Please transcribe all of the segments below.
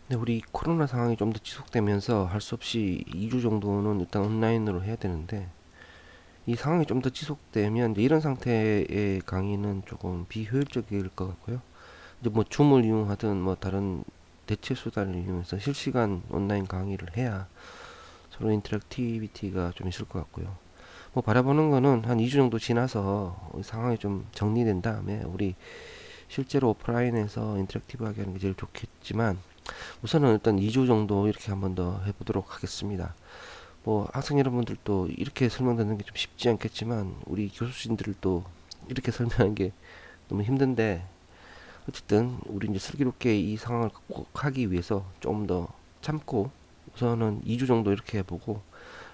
근데 우리 코로나 상황이 좀 더 지속되면서 할 수 없이 2주 정도는 일단 온라인으로 해야 되는데, 이 상황이 좀 더 지속되면 이제 이런 상태의 강의는 조금 비효율적일 것 같고요. 이제 뭐 줌을 이용하든 뭐 다른 대체 수단을 이용해서 실시간 온라인 강의를 해야 서로 인터랙티비티가 좀 있을 것 같고요. 뭐 바라보는 거는 한 2주 정도 지나서 상황이 좀 정리된 다음에 우리 실제로 오프라인에서 인터랙티브하게 하는 게 제일 좋겠지만, 우선은 일단 2주 정도 이렇게 한번 더 해보도록 하겠습니다. 뭐 학생 여러분들도 이렇게 설명 듣는 게 좀 쉽지 않겠지만, 우리 교수진들도 이렇게 설명하는 게 너무 힘든데, 어쨌든 우리 이제 슬기롭게 이 상황을 극복하기 위해서 좀 더 참고 우선은 2주 정도 이렇게 해보고,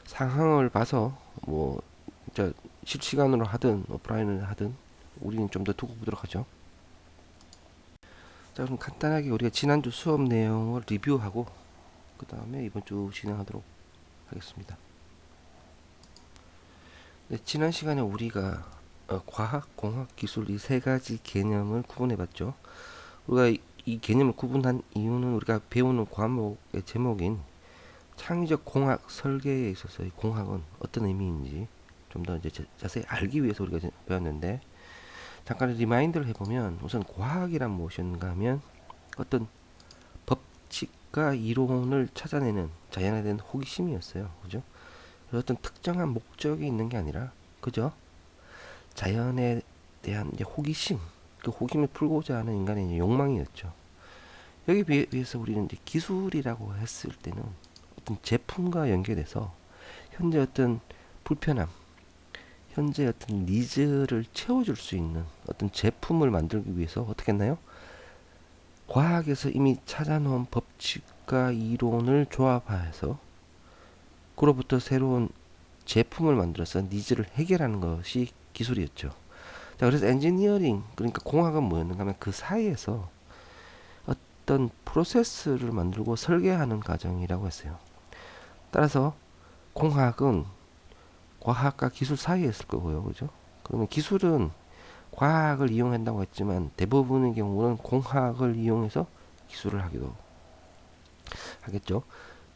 상황을 봐서 뭐 진짜 실시간으로 하든 오프라인을 하든 우리는 좀 더 두고 보도록 하죠. 자, 그럼 간단하게 우리가 지난주 수업 내용을 리뷰하고 그 다음에 이번 주 진행하도록 하겠습니다. 네, 지난 시간에 우리가 과학, 공학, 기술 이 세 가지 개념을 구분해봤죠. 우리가 이 개념을 구분한 이유는 우리가 배우는 과목의 제목인 창의적 공학 설계에 있어서 이 공학은 어떤 의미인지 좀 더 이제 자세히 알기 위해서 우리가 배웠는데, 잠깐 리마인드를 해보면 우선 과학이란 무엇인가 하면 어떤 법칙과 이론을 찾아내는 자연에 대한 호기심이었어요. 그죠? 어떤 특정한 목적이 있는 게 아니라 그죠? 자연에 대한 이제 호기심, 그 호기심을 풀고자 하는 인간의 이제 욕망이었죠. 여기 비해서 우리는 이제 기술이라고 했을 때는 어떤 제품과 연결돼서 현재 어떤 불편함, 현재 어떤 니즈를 채워줄 수 있는 어떤 제품을 만들기 위해서 어떻게 했나요? 과학에서 이미 찾아놓은 법칙과 이론을 조합해서 그로부터 새로운 제품을 만들어서 니즈를 해결하는 것이 기술이었죠. 자, 그래서 엔지니어링, 그러니까 공학은 뭐였는가 하면 그 사이에서 어떤 프로세스를 만들고 설계하는 과정이라고 했어요. 따라서 공학은 과학과 기술 사이에 있을 거고요. 그죠? 그러면 기술은 과학을 이용한다고 했지만 대부분의 경우는 공학을 이용해서 기술을 하기도 하겠죠.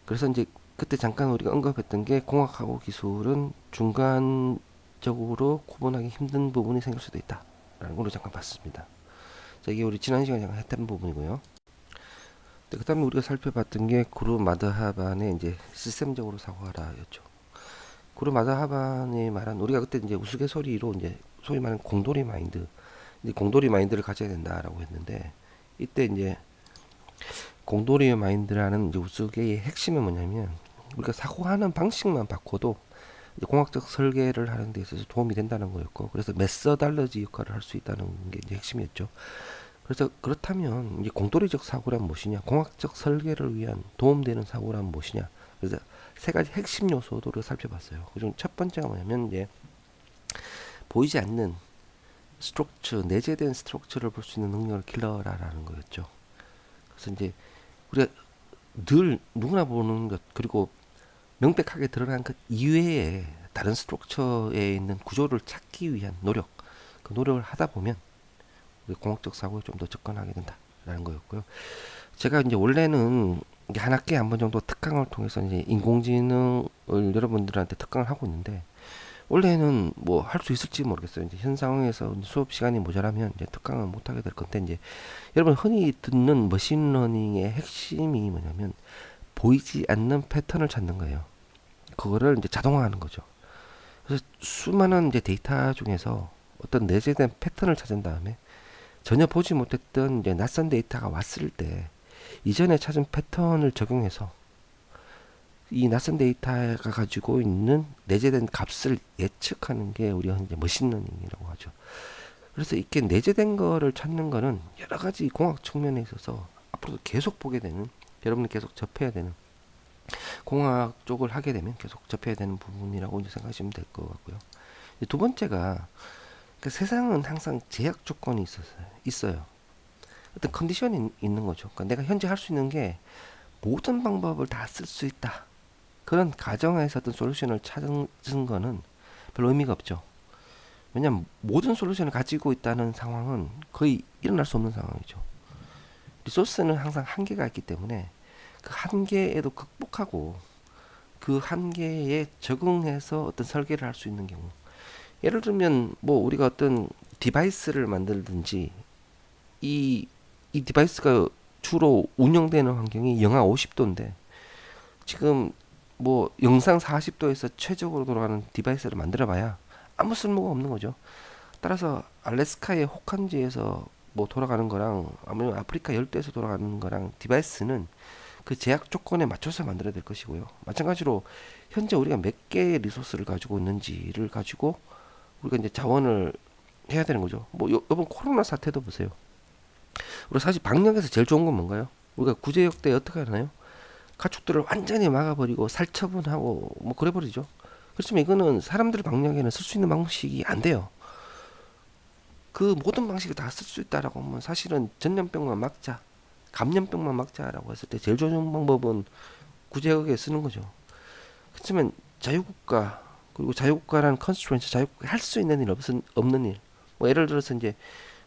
그래서 이제 그때 잠깐 우리가 언급했던 게 공학하고 기술은 중간적으로 구분하기 힘든 부분이 생길 수도 있다라는 걸로 잠깐 봤습니다. 자, 이게 우리 지난 시간에 잠깐 했던 부분이고요. 그 다음에 우리가 살펴봤던 게 구루 마드하반의 이제 시스템적으로 사고하라였죠. 구루 마드하반이 말한, 우리가 그때 이제 우스갯소리로 이제 소위 말하는 공돌이 마인드, 이제 공돌이 마인드를 가져야 된다라고 했는데, 이때 이제 공돌이 마인드라는 이제 우스개의 핵심은 뭐냐면, 우리가 사고하는 방식만 바꿔도 이제 공학적 설계를 하는 데 있어서 도움이 된다는 거였고, 그래서 메서달러지 역할을 할 수 있다는 게 이제 핵심이었죠. 그래서 그렇다면 이제 공돌이적 사고란 무엇이냐, 공학적 설계를 위한 도움되는 사고란 무엇이냐. 그래서 세 가지 핵심 요소들을 살펴봤어요. 그중 첫 번째가 뭐냐면 이제 보이지 않는 스트럭처, 내재된 스트럭처를 볼 수 있는 능력을 길러라라는 거였죠. 그래서 이제 우리가 늘 누구나 보는 것, 그리고 명백하게 드러난 것 이외에 다른 스트럭처에 있는 구조를 찾기 위한 노력, 그 노력을 하다 보면 우리 공학적 사고에 좀 더 접근하게 된다라는 거였고요. 제가 이제 원래는 한 학기에 한 번 정도 특강을 통해서 이제 인공지능을 여러분들한테 특강을 하고 있는데, 원래는 뭐 할 수 있을지 모르겠어요. 이제 현 상황에서 수업 시간이 모자라면 이제 특강은 못 하게 될 건데, 이제 여러분 흔히 듣는 머신러닝의 핵심이 뭐냐면 보이지 않는 패턴을 찾는 거예요. 그거를 이제 자동화하는 거죠. 그래서 수많은 이제 데이터 중에서 어떤 내재된 패턴을 찾은 다음에 전혀 보지 못했던 이제 낯선 데이터가 왔을 때 이전에 찾은 패턴을 적용해서 이 낯선 데이터가 가지고 있는 내재된 값을 예측하는 게 우리가 이제 머신러닝이라고 하죠. 그래서 이렇게 내재된 거를 찾는 거는 여러 가지 공학 측면에 있어서 앞으로도 계속 보게 되는, 여러분이 계속 접해야 되는, 공학 쪽을 하게 되면 계속 접해야 되는 부분이라고 이제 생각하시면 될 것 같고요. 두 번째가, 그러니까 세상은 항상 제약 조건이 있어요. 어떤 컨디션이 있는 거죠. 그러니까 내가 현재 할 수 있는 게 모든 방법을 다 쓸 수 있다, 그런 가정에서 어떤 솔루션을 찾은 거는 별로 의미가 없죠. 왜냐하면 모든 솔루션을 가지고 있다는 상황은 거의 일어날 수 없는 상황이죠. 리소스는 항상 한계가 있기 때문에 그 한계에도 극복하고 그 한계에 적응해서 어떤 설계를 할 수 있는 경우, 예를 들면 뭐 우리가 어떤 디바이스를 만들든지 이 디바이스가 주로 운영되는 환경이 영하 50도인데 지금 뭐 영상 40도에서 최적으로 돌아가는 디바이스를 만들어 봐야 아무 쓸모가 없는 거죠. 따라서 알래스카의 혹한지에서 뭐 돌아가는 거랑 아니면 아프리카 열도에서 돌아가는 거랑 디바이스는 그 제약 조건에 맞춰서 만들어야 될 것이고요. 마찬가지로 현재 우리가 몇 개의 리소스를 가지고 있는지를 가지고 우리가 이제 자원을 해야 되는 거죠. 뭐 이번 코로나 사태도 보세요. 우리 사실 방역에서 제일 좋은 건 뭔가요? 우리가 구제역 때 어떻게 하나요? 가축들을 완전히 막아버리고 살처분하고 뭐 그래버리죠. 그렇지만 이거는 사람들 방역에는 쓸 수 있는 방식이 안 돼요. 그 모든 방식을 다 쓸 수 있다라고 하면 사실은 전염병만 막자, 감염병만 막자라고 했을 때 제일 좋은 방법은 구제역에 쓰는 거죠. 그렇지만 자유국가, 그리고 자유국가라는 컨스트레인트, 자유국가 할 수 있는 일 없는 일. 뭐 예를 들어서 이제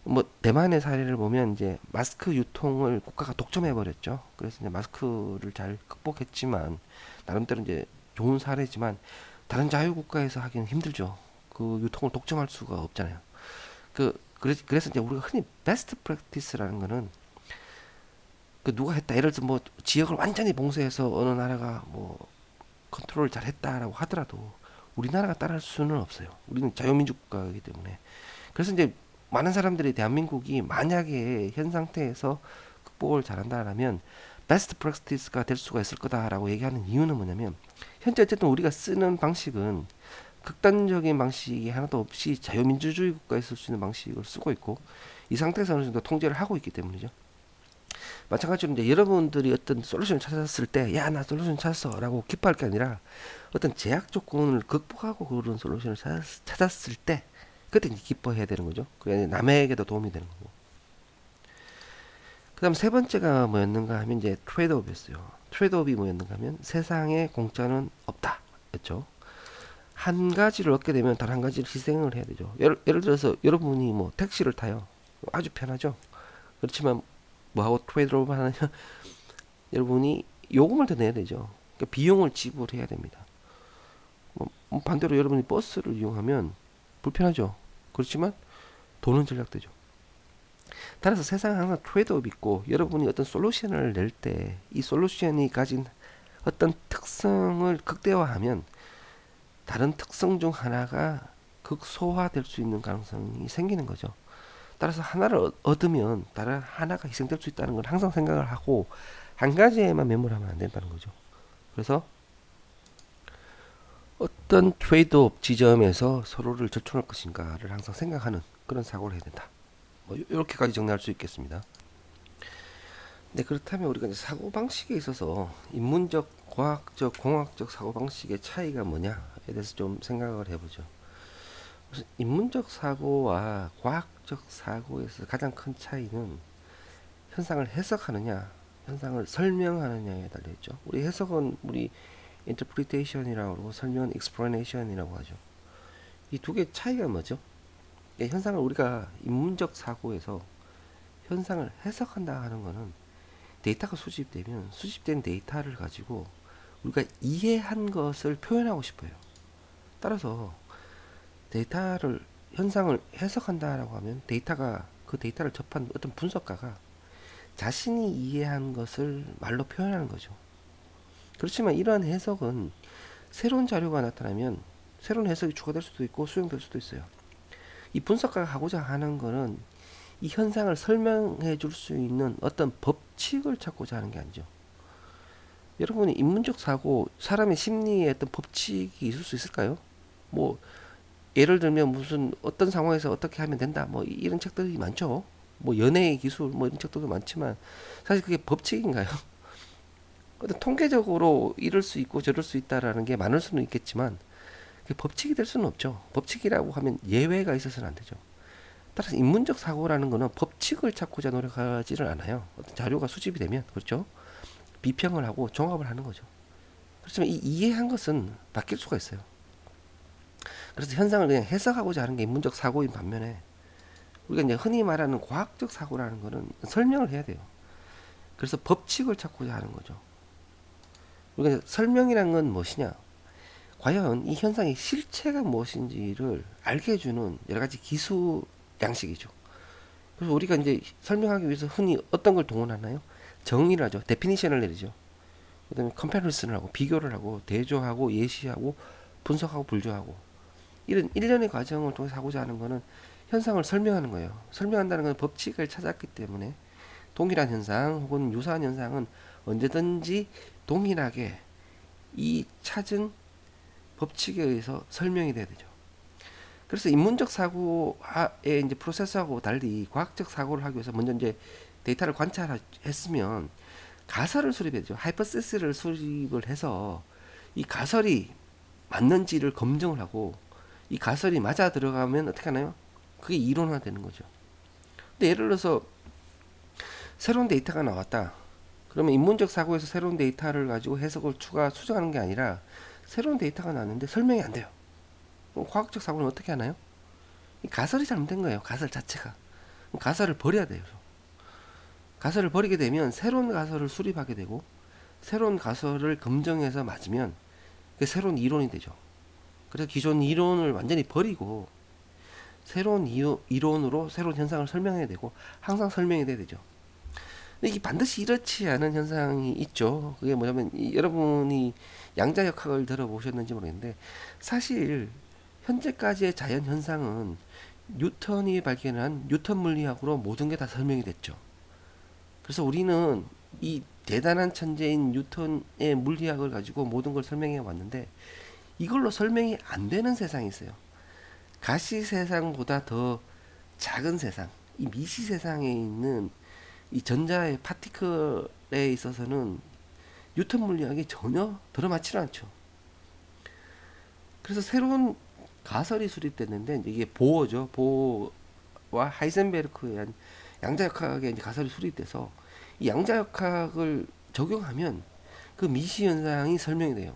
뭐 대만의 사례를 보면 이제 마스크 유통을 국가가 독점해 버렸죠. 그래서 이제 마스크를 잘 극복했지만 나름대로 이제 좋은 사례지만 다른 자유국가에서 하기는 힘들죠. 그 유통을 독점할 수가 없잖아요. 그래서 이제 우리가 흔히 베스트 프랙티스라는 거는 그 누가 했다. 예를 들어 뭐 지역을 완전히 봉쇄해서 어느 나라가 뭐 컨트롤을 잘 했다라고 하더라도 우리나라가 따라할 수는 없어요. 우리는 자유민주 국가이기 때문에. 그래서 이제 많은 사람들이 대한민국이 만약에 현 상태에서 극복을 잘한다라면 베스트 프랙티스가 될 수가 있을 거다라고 얘기하는 이유는 뭐냐면 현재 어쨌든 우리가 쓰는 방식은 극단적인 방식이 하나도 없이 자유민주주의 국가에 쓸 수 있는 방식을 쓰고 있고 이 상태에서 어느 정도 통제를 하고 있기 때문이죠. 마찬가지로 이제 여러분들이 어떤 솔루션을 찾았을 때 야 나 솔루션 찾았어 라고 기뻐할 게 아니라 어떤 제약 조건을 극복하고 그런 솔루션을 찾았을 때 그때 이제 기뻐해야 되는 거죠. 그게 남에게도 도움이 되는 거고. 그 다음 세 번째가 뭐였는가 하면 이제 트레이드업이었어요. 트레이드업이 뭐였는가 하면 세상에 공짜는 없다 였죠. 한 가지를 얻게 되면 다른 한 가지를 희생을 해야 되죠. 예를 들어서 여러분이 뭐 택시를 타요. 아주 편하죠. 그렇지만 뭐하고 트레이드업을 하느냐 여러분이 요금을 더 내야 되죠. 그러니까 비용을 지불해야 됩니다. 뭐 반대로 여러분이 버스를 이용하면 불편하죠. 그렇지만 돈은 절약되죠. 따라서 세상에 항상 트레이드업이 있고 여러분이 어떤 솔루션을 낼 때 이 솔루션이 가진 어떤 특성을 극대화하면 다른 특성 중 하나가 극소화될 수 있는 가능성이 생기는 거죠. 따라서 하나를 얻으면 다른 하나가 희생될 수 있다는 걸 항상 생각을 하고 한 가지에만 매몰하면 안 된다는 거죠. 그래서 어떤 트레이드업 지점에서 서로를 절충할 것인가를 항상 생각하는 그런 사고를 해야 된다. 뭐 이렇게까지 정리할 수 있겠습니다. 네, 그렇다면 우리가 이제 사고 방식에 있어서 인문적, 과학적, 공학적 사고 방식의 차이가 뭐냐에 대해서 좀 생각을 해보죠. 우선 인문적 사고와 과학적 사고에서 가장 큰 차이는 현상을 해석하느냐, 현상을 설명하느냐에 달려 있죠. 우리 해석은 우리 interpretation이라고 하고 설명은 explanation이라고 하죠. 이 두 개의 차이가 뭐죠? 현상을 우리가 인문적 사고에서 현상을 해석한다 하는 거는 데이터가 수집되면 수집된 데이터를 가지고 우리가 이해한 것을 표현하고 싶어요. 따라서 데이터를 현상을 해석한다라고 하면 데이터가 그 데이터를 접한 어떤 분석가가 자신이 이해한 것을 말로 표현하는 거죠. 그렇지만 이러한 해석은 새로운 자료가 나타나면 새로운 해석이 추가될 수도 있고 수용될 수도 있어요. 이 분석가가 하고자 하는 거는 이 현상을 설명해 줄 수 있는 어떤 법칙을 찾고자 하는 게 아니죠. 여러분이 인문적 사고, 사람의 심리에 어떤 법칙이 있을 수 있을까요? 뭐 예를 들면 무슨 어떤 상황에서 어떻게 하면 된다, 뭐 이런 책들이 많죠. 뭐 연애의 기술, 뭐 이런 책들도 많지만 사실 그게 법칙인가요? 어떤 통계적으로 이럴 수 있고 저럴 수 있다라는 게 많을 수는 있겠지만 그게 법칙이 될 수는 없죠. 법칙이라고 하면 예외가 있어서는 안 되죠. 따라서 인문적 사고라는 거는 법칙을 찾고자 노력하지를 않아요. 어떤 자료가 수집이 되면 그렇죠. 비평을 하고 종합을 하는 거죠. 그렇지만 이 이해한 것은 바뀔 수가 있어요. 그래서 현상을 그냥 해석하고자 하는 게 인문적 사고인 반면에 우리가 이제 흔히 말하는 과학적 사고라는 거는 설명을 해야 돼요. 그래서 법칙을 찾고자 하는 거죠. 우리가 설명이란 건 무엇이냐? 과연 이 현상의 실체가 무엇인지를 알게 해주는 여러 가지 기술 양식이죠. 그래서 우리가 이제 설명하기 위해서 흔히 어떤 걸 동원하나요? 정의를 하죠. 데피니션을 내리죠. 그다음에 컴패리슨을 하고 비교를 하고 대조하고 예시하고 분석하고 분류하고 이런 일련의 과정을 통해서 하고자 하는 거는 현상을 설명하는 거예요. 설명한다는 건 법칙을 찾았기 때문에 동일한 현상 혹은 유사한 현상은 언제든지 동일하게 이 찾은 법칙에 의해서 설명이 돼야 되죠. 그래서 인문적 사고의 이제 프로세스하고 달리 과학적 사고를 하기 위해서 먼저 이제 데이터를 관찰했으면 가설을 수립해야죠. 하이퍼세스를 수립을 해서 이 가설이 맞는지를 검증을 하고 이 가설이 맞아 들어가면 어떻게 하나요? 그게 이론화 되는 거죠. 근데 예를 들어서 새로운 데이터가 나왔다. 그러면 인문적 사고에서 새로운 데이터를 가지고 해석을 추가 수정하는 게 아니라 새로운 데이터가 나왔는데 설명이 안 돼요. 그럼 과학적 사고는 어떻게 하나요? 이 가설이 잘못된 거예요. 가설 자체가. 가설을 버려야 돼요. 가설을 버리게 되면 새로운 가설을 수립하게 되고 새로운 가설을 검증해서 맞으면 그게 새로운 이론이 되죠. 그래서 기존 이론을 완전히 버리고 새로운 이론으로 새로운 현상을 설명해야 되고 항상 설명이 돼야 되죠. 근데 이게 반드시 이렇지 않은 현상이 있죠. 그게 뭐냐면 여러분이 양자역학을 들어보셨는지 모르겠는데 사실 현재까지의 자연 현상은 뉴턴이 발견한 뉴턴 물리학으로 모든 게 다 설명이 됐죠. 그래서 우리는 이 대단한 천재인 뉴턴의 물리학을 가지고 모든 걸 설명해 왔는데 이걸로 설명이 안 되는 세상이 있어요. 가시 세상보다 더 작은 세상, 이 미시 세상에 있는 이 전자의 파티클에 있어서는 뉴턴 물리학이 전혀 들어맞지는 않죠. 그래서 새로운 가설이 수립됐는데 이게 보어죠. 보어와 하이젠베르크에 의한 양자역학의 이제 가설이 수립돼서 이 양자역학을 적용하면 그 미시 현상이 설명이 돼요.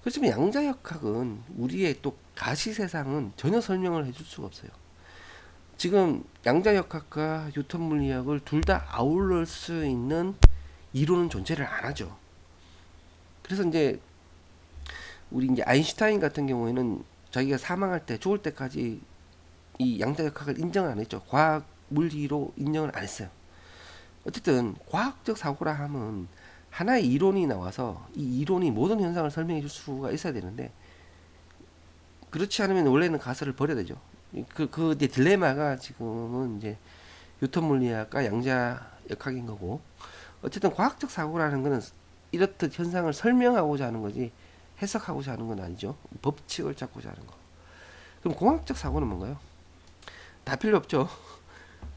그렇지만 양자역학은 우리의 또 가시 세상은 전혀 설명을 해줄 수가 없어요. 지금 양자역학과 뉴턴 물리학을 둘 다 아울러 수 있는 이론은 존재를 안 하죠. 그래서 이제 우리 이제 아인슈타인 같은 경우에는 자기가 사망할 때 죽을 때까지 이 양자역학을 인정을 안 했죠. 과학 물리로 인정을 안 했어요. 어쨌든 과학적 사고라 하면 하나의 이론이 나와서 이 이론이 모든 현상을 설명해 줄 수가 있어야 되는데 그렇지 않으면 원래는 가설을 버려야 되죠. 그 이제 딜레마가 지금은 이제 뉴턴 물리학과 양자역학인 거고 어쨌든 과학적 사고라는 거는 이렇듯 현상을 설명하고자 하는 거지 해석하고자 하는 건 아니죠. 법칙을 찾고자 하는 거. 그럼 공학적 사고는 뭔가요? 다 필요 없죠.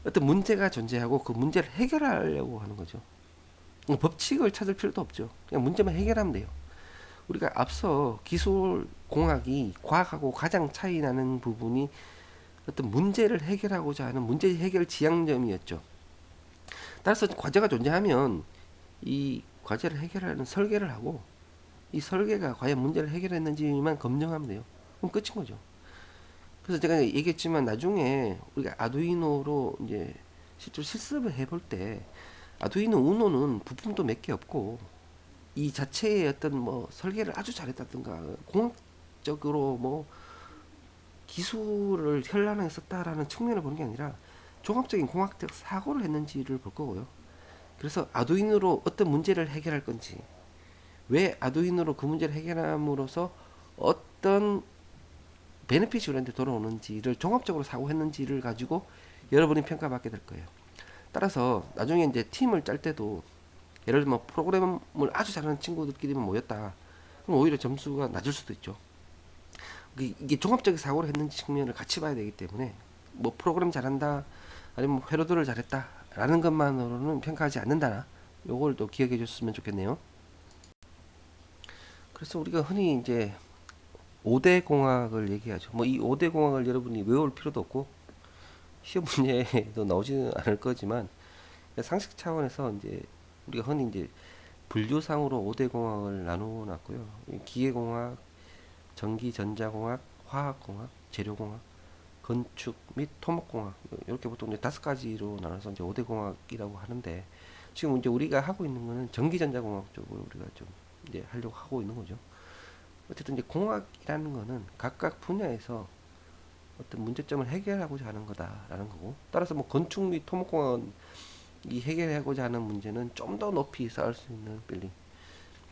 어떤 문제가 존재하고 그 문제를 해결하려고 하는 거죠. 법칙을 찾을 필요도 없죠. 그냥 문제만 해결하면 돼요. 우리가 앞서 기술 공학이 과학하고 가장 차이 나는 부분이 어떤 문제를 해결하고자 하는 문제 해결 지향점이었죠. 따라서 과제가 존재하면 이 과제를 해결하는 설계를 하고 이 설계가 과연 문제를 해결했는지만 검증하면 돼요. 그럼 끝인 거죠. 그래서 제가 얘기했지만 나중에 우리가 아두이노로 이제 실제로 실습을 해볼 때 아두이노 우노는 부품도 몇 개 없고 이 자체의 어떤 뭐 설계를 아주 잘했다든가 공학적으로 뭐 기술을 현란하게 썼다라는 측면을 보는 게 아니라 종합적인 공학적 사고를 했는지를 볼 거고요. 그래서 아두이노로 어떤 문제를 해결할 건지 왜 아두이노로 그 문제를 해결함으로써 어떤 베네핏이 우리한테 돌아오는지를 종합적으로 사고했는지를 가지고 여러분이 평가받게 될 거예요. 따라서 나중에 이제 팀을 짤 때도 예를 들면 프로그램을 아주 잘하는 친구들끼리만 모였다. 그럼 오히려 점수가 낮을 수도 있죠. 이게 종합적인 사고를 했는지 측면을 같이 봐야 되기 때문에 뭐 프로그램 잘한다 아니면 회로도를 잘했다 라는 것만으로는 평가하지 않는다. 요걸 또 기억해 줬으면 좋겠네요. 그래서 우리가 흔히 이제 5대 공학을 얘기하죠. 뭐 이 5대 공학을 여러분이 외울 필요도 없고 시험 문제도 나오지는 않을 거지만 상식 차원에서 이제 우리가 흔히 이제 분류상으로 5대 공학을 나누어 놨고요. 기계공학, 전기 전자공학, 화학공학, 재료공학, 건축 및 토목공학 이렇게 보통 이제 5가지로 나눠서 이제 5대 공학이라고 하는데 지금 이제 우리가 하고 있는 거는 전기 전자공학 쪽으로 우리가 좀 이제 하려고 하고 있는 거죠. 어쨌든 이제 공학이라는 거는 각각 분야에서 어떤 문제점을 해결하고자 하는 거다라는 거고, 따라서 뭐 건축 및 토목공학은 이 해결하고자 하는 문제는 좀 더 높이 쌓을 수 있는 빌딩.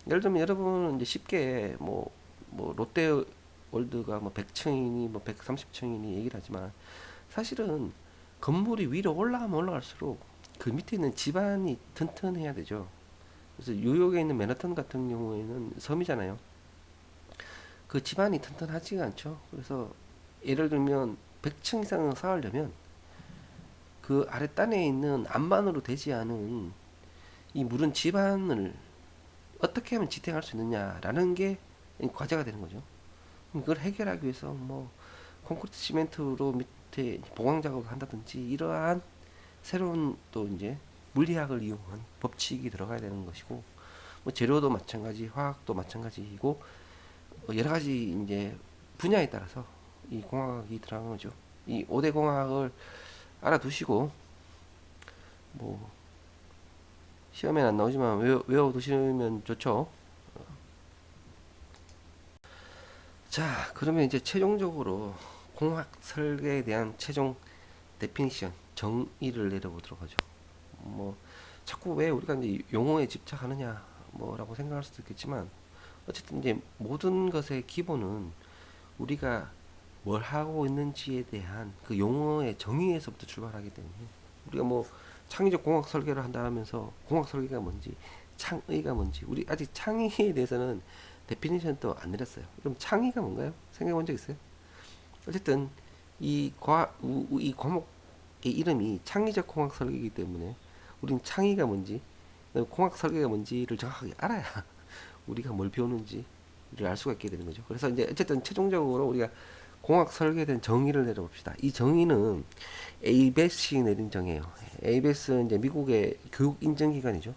예를 들면 여러분은 이제 쉽게 뭐 롯데월드가 뭐 100층이니 뭐 130층이니 얘기를 하지만, 사실은 건물이 위로 올라가면 올라갈수록 그 밑에 있는 지반이 튼튼해야 되죠. 그래서 뉴욕에 있는 맨하탄 같은 경우에는 섬이잖아요. 그 지반이 튼튼하지가 않죠. 그래서 예를 들면 100층 이상을 쌓으려면 그 아랫단에 있는 안만으로 되지 않은 이 무른 지반을 어떻게 하면 지탱할 수 있느냐라는 게 과제가 되는 거죠. 그걸 해결하기 위해서 뭐 콘크리트 시멘트로 밑에 보강 작업을 한다든지 이러한 새로운 또 이제 물리학을 이용한 법칙이 들어가야 되는 것이고, 뭐 재료도 마찬가지, 화학도 마찬가지이고, 여러 가지 이제 분야에 따라서 이 공학이 들어간 거죠. 이 5대 공학을 알아두시고, 뭐 시험에 안 나오지만 외워두시면 좋죠. 자, 그러면 이제 최종적으로 공학 설계에 대한 최종 데피니션, 정의를 내려보도록 하죠. 뭐 자꾸 왜 우리가 이제 용어에 집착하느냐 뭐라고 생각할 수도 있겠지만, 어쨌든 이제 모든 것의 기본은 우리가 뭘 하고 있는지에 대한 그 용어의 정의에서부터 출발하기 때문에, 우리가 뭐 창의적 공학 설계를 한다 하면서 공학 설계가 뭔지, 창의가 뭔지, 우리 아직 창의에 대해서는 데피니션도 안 내렸어요. 그럼 창의가 뭔가요? 생각해 본 적 있어요? 어쨌든 이 과목의 이름이 창의적 공학 설계이기 때문에 우리는 창의가 뭔지, 공학 설계가 뭔지를 정확하게 알아야 우리가 뭘 배우는지를 알 수가 있게 되는 거죠. 그래서 이제 어쨌든 최종적으로 우리가 공학 설계에 대한 정의를 내려봅시다. 이 정의는 ABES이 내린 정의예요. ABES는 이제 미국의 교육 인증 기관이죠.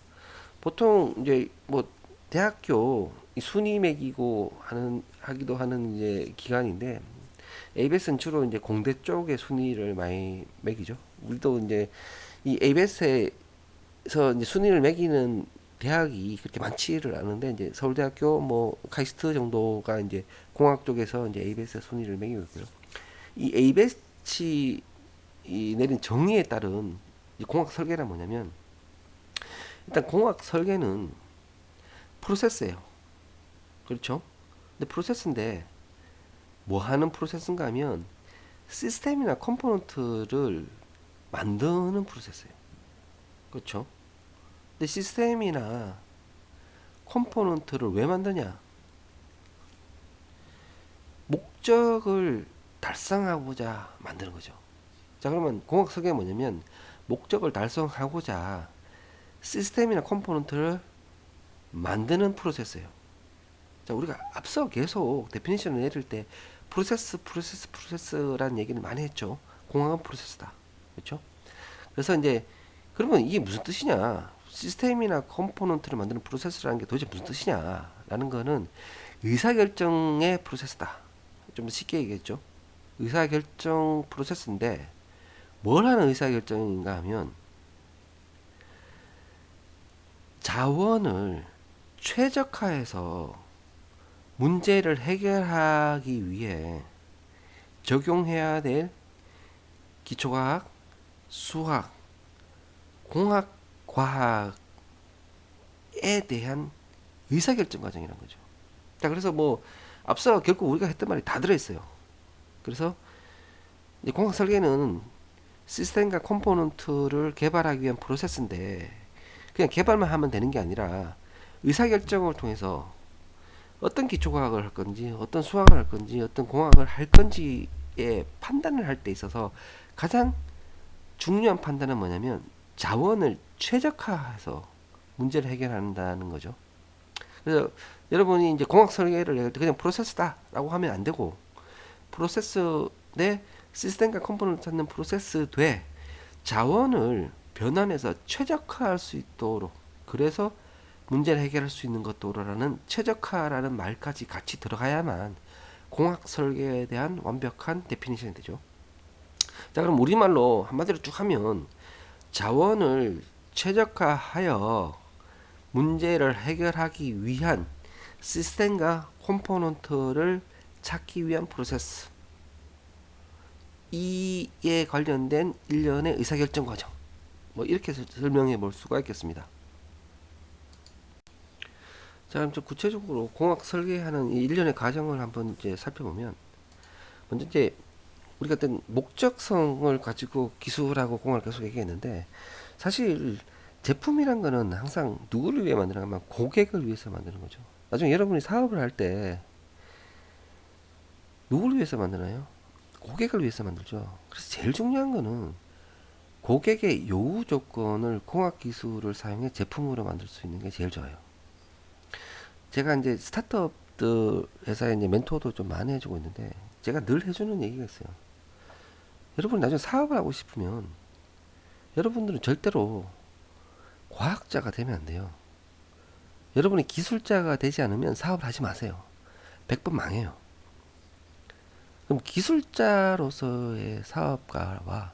보통 이제 뭐 대학교 순위 매기고 하기도 하는 이제 기관인데, ABS는 주로 이제 공대 쪽의 순위를 많이 매기죠. 우리도 이제 이 ABS에서 이제 순위를 매기는 대학이 그렇게 많지를 않은데, 이제 서울대학교 뭐 카이스트 정도가 이제 공학 쪽에서 이제 ABS 순위를 매기고 있고요. 이 ABS 이 내린 정의에 따른 이 공학 설계란 뭐냐면, 일단 공학 설계는 프로세스예요. 그렇죠? 근데 프로세스인데 뭐 하는 프로세스인가 하면 시스템이나 컴포넌트를 만드는 프로세스예요. 그렇죠? 근데 시스템이나 컴포넌트를 왜 만드냐? 목적을 달성하고자 만드는 거죠. 자, 그러면 공학 설계가 뭐냐면 목적을 달성하고자 시스템이나 컴포넌트를 만드는 프로세스예요. 자, 우리가 앞서 계속 데피니션을 내릴 때 프로세스라는 얘기를 많이 했죠. 공학은 프로세스다. 그렇죠? 그래서 이제 그러면 이게 무슨 뜻이냐? 시스템이나 컴포넌트를 만드는 프로세스라는 게 도대체 무슨 뜻이냐라는 거는 의사결정의 프로세스다. 좀 쉽게 얘기했죠. 의사결정 프로세스인데 뭘 하는 의사결정인가 하면 자원을 최적화해서 문제를 해결하기 위해 적용해야 될 기초과학, 수학, 공학, 과학에 대한 의사결정 과정이라는 거죠. 자, 그래서 뭐 앞서 결국 우리가 했던 말이 다 들어있어요. 그래서 이제 공학 설계는 시스템과 컴포넌트를 개발하기 위한 프로세스인데, 그냥 개발만 하면 되는 게 아니라 의사결정을 통해서 어떤 기초과학을 할 건지, 어떤 수학을 할 건지, 어떤 공학을 할 건지의 판단을 할 때 있어서 가장 중요한 판단은 뭐냐면 자원을 최적화해서 문제를 해결한다는 거죠. 그래서 여러분이 이제 공학 설계를 할 때 그냥 프로세스다라고 하면 안 되고, 프로세스 내 시스템과 컴포넌트 찾는 프로세스 돼 자원을 변환해서 최적화할 수 있도록, 그래서 문제를 해결할 수 있는 것도라는 최적화라는 말까지 같이 들어가야만 공학 설계에 대한 완벽한 데피니션이 되죠. 자, 그럼 우리말로 한마디로 쭉 하면 자원을 최적화하여 문제를 해결하기 위한 시스템과 컴포넌트를 찾기 위한 프로세스, 이에 관련된 일련의 의사결정 과정, 뭐 이렇게 설명해 볼 수가 있겠습니다. 자, 그럼 좀 구체적으로 공학 설계하는 이 일련의 과정을 한번 이제 살펴보면, 먼저 이제 우리가 어떤 목적성을 가지고 기술하고 공학을 계속 얘기했는데, 사실 제품이란 거는 항상 누구를 위해 만드는 거면 고객을 위해서 만드는 거죠. 나중에 여러분이 사업을 할 때 누구를 위해서 만드나요? 고객을 위해서 만들죠. 그래서 제일 중요한 거는 고객의 요구 조건을 공학 기술을 사용해 제품으로 만들 수 있는 게 제일 좋아요. 제가 이제 스타트업들 회사에 이제 멘토도 좀 많이 해주고 있는데, 제가 늘 해주는 얘기가 있어요. 여러분 나중에 사업을 하고 싶으면 여러분들은 절대로 과학자가 되면 안 돼요. 여러분이 기술자가 되지 않으면 사업을 하지 마세요. 100번 망해요. 그럼 기술자로서의 사업가와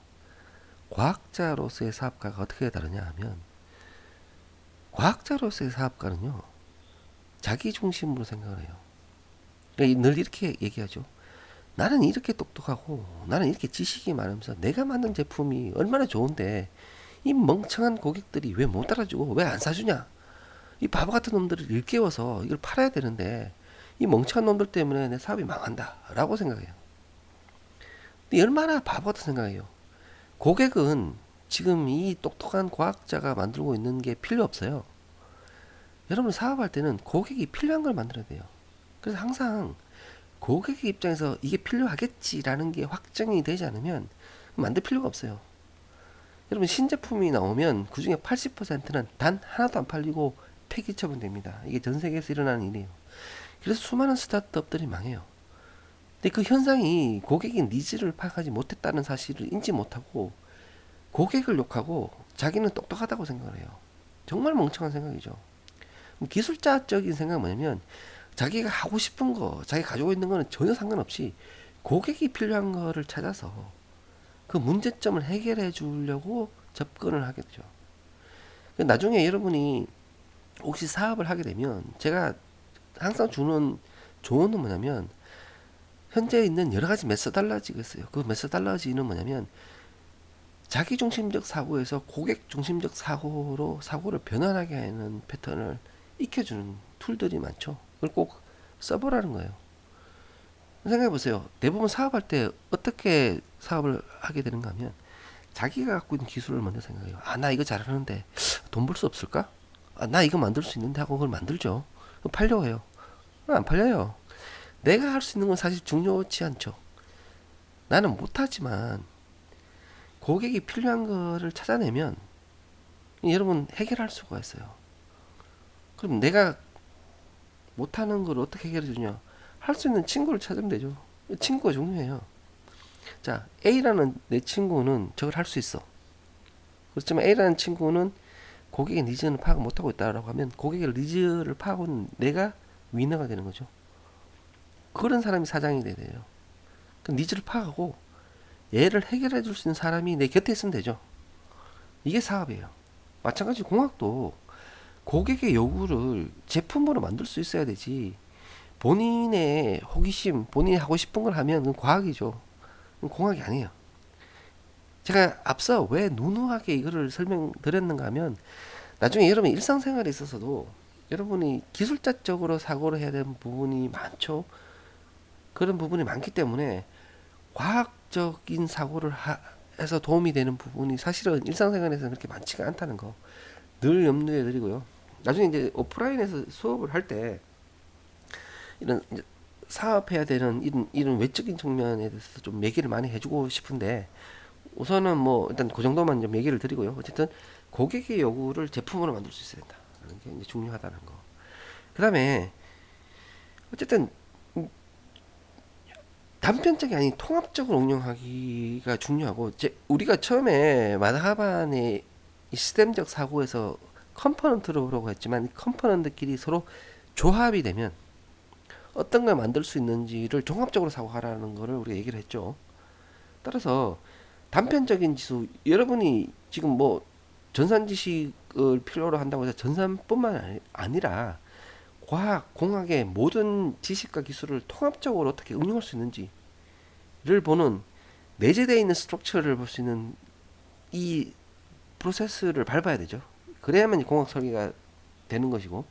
과학자로서의 사업가가 어떻게 다르냐 하면, 과학자로서의 사업가는요, 자기 중심으로 생각을 해요. 그러니까 늘 이렇게 얘기하죠. 나는 이렇게 똑똑하고 나는 이렇게 지식이 많으면서 내가 만든 제품이 얼마나 좋은데 이 멍청한 고객들이 왜 못 따라주고 왜 안 사주냐, 이 바보 같은 놈들을 일깨워서 이걸 팔아야 되는데 이 멍청한 놈들 때문에 내 사업이 망한다 라고 생각해요. 근데 얼마나 바보 같은 생각이에요. 고객은 지금 이 똑똑한 과학자가 만들고 있는 게 필요 없어요. 여러분 사업할 때는 고객이 필요한 걸 만들어야 돼요. 그래서 항상 고객의 입장에서 이게 필요하겠지라는 게 확정이 되지 않으면 만들 필요가 없어요. 여러분 신제품이 나오면 그 중에 80%는 단 하나도 안 팔리고 폐기 처분됩니다. 이게 전 세계에서 일어나는 일이에요. 그래서 수많은 스타트업들이 망해요. 근데 그 현상이 고객의 니즈를 파악하지 못했다는 사실을 인지 못하고 고객을 욕하고 자기는 똑똑하다고 생각을 해요. 정말 멍청한 생각이죠. 기술자적인 생각은 뭐냐면, 자기가 하고 싶은 거, 자기가 가지고 있는 거는 전혀 상관없이 고객이 필요한 거를 찾아서 그 문제점을 해결해 주려고 접근을 하겠죠. 나중에 여러분이 혹시 사업을 하게 되면 제가 항상 주는 조언은 뭐냐면, 현재 있는 여러 가지 메소달러지가 있어요. 그 메소달러지는 뭐냐면, 자기 중심적 사고에서 고객 중심적 사고로 사고를 변환하게 하는 패턴을 익혀주는 툴들이 많죠. 그걸 꼭 써보라는 거예요. 생각해 보세요. 대부분 사업할 때 어떻게 사업을 하게 되는가 하면, 자기가 갖고 있는 기술을 먼저 생각해요. 아, 나 이거 잘하는데 돈 벌 수 없을까? 아, 나 이거 만들 수 있는데 하고 그걸 만들죠. 팔려고 해요. 안 팔려요. 내가 할 수 있는 건 사실 중요치 않죠. 나는 못하지만 고객이 필요한 거를 찾아내면 여러분 해결할 수가 있어요. 그럼 내가 못하는 걸 어떻게 해결해 주냐? 할 수 있는 친구를 찾으면 되죠. 친구가 중요해요. 자, A라는 내 친구는 저걸 할 수 있어. 그렇지만 A라는 친구는 고객의 니즈는 파악 못하고 있다라고 하면, 고객의 니즈를 파악하는 내가 위너가 되는 거죠. 그런 사람이 사장이 돼야 돼요. 그 니즈를 파악하고 얘를 해결해 줄 수 있는 사람이 내 곁에 있으면 되죠. 이게 사업이에요. 마찬가지 공학도 고객의 요구를 제품으로 만들 수 있어야 되지, 본인의 호기심, 본인이 하고 싶은 걸 하면 그건 과학이죠. 그건 공학이 아니에요. 제가 앞서 왜 누누하게 이거를 설명드렸는가 하면, 나중에 여러분 일상생활에 있어서도 여러분이 기술자적으로 사고를 해야 되는 부분이 많죠. 그런 부분이 많기 때문에 과학적인 사고를 해서 도움이 되는 부분이 사실은 일상생활에서는 그렇게 많지가 않다는 거 늘 염두에 드리고요. 나중에 이제 오프라인에서 수업을 할 때 이런 이제 사업해야 되는 이런 외적인 측면에 대해서 좀 얘기를 많이 해주고 싶은데, 우선은 뭐 일단 그 정도만 좀 얘기를 드리고요. 어쨌든 고객의 요구를 제품으로 만들 수 있어야 된다는 게 이제 중요하다는 거. 그 다음에 어쨌든 단편적이 아닌 통합적으로 운영하기가 중요하고, 우리가 처음에 마다하반의 시스템적 사고에서 컴포넌트로 보라고 했지만, 이 컴포넌트끼리 서로 조합이 되면 어떤 걸 만들 수 있는지를 종합적으로 사고하라는 거를 우리가 얘기를 했죠. 따라서 단편적인 지수, 여러분이 지금 뭐 전산 지식을 필요로 한다고 해서 전산뿐만 아니라 과학, 공학의 모든 지식과 기술을 통합적으로 어떻게 응용할 수 있는지를 보는 내재되어 있는 스트럭처를 볼 수 있는 이 프로세스를 밟아야 되죠. 그래야만 공학 설계가 되는 것이고,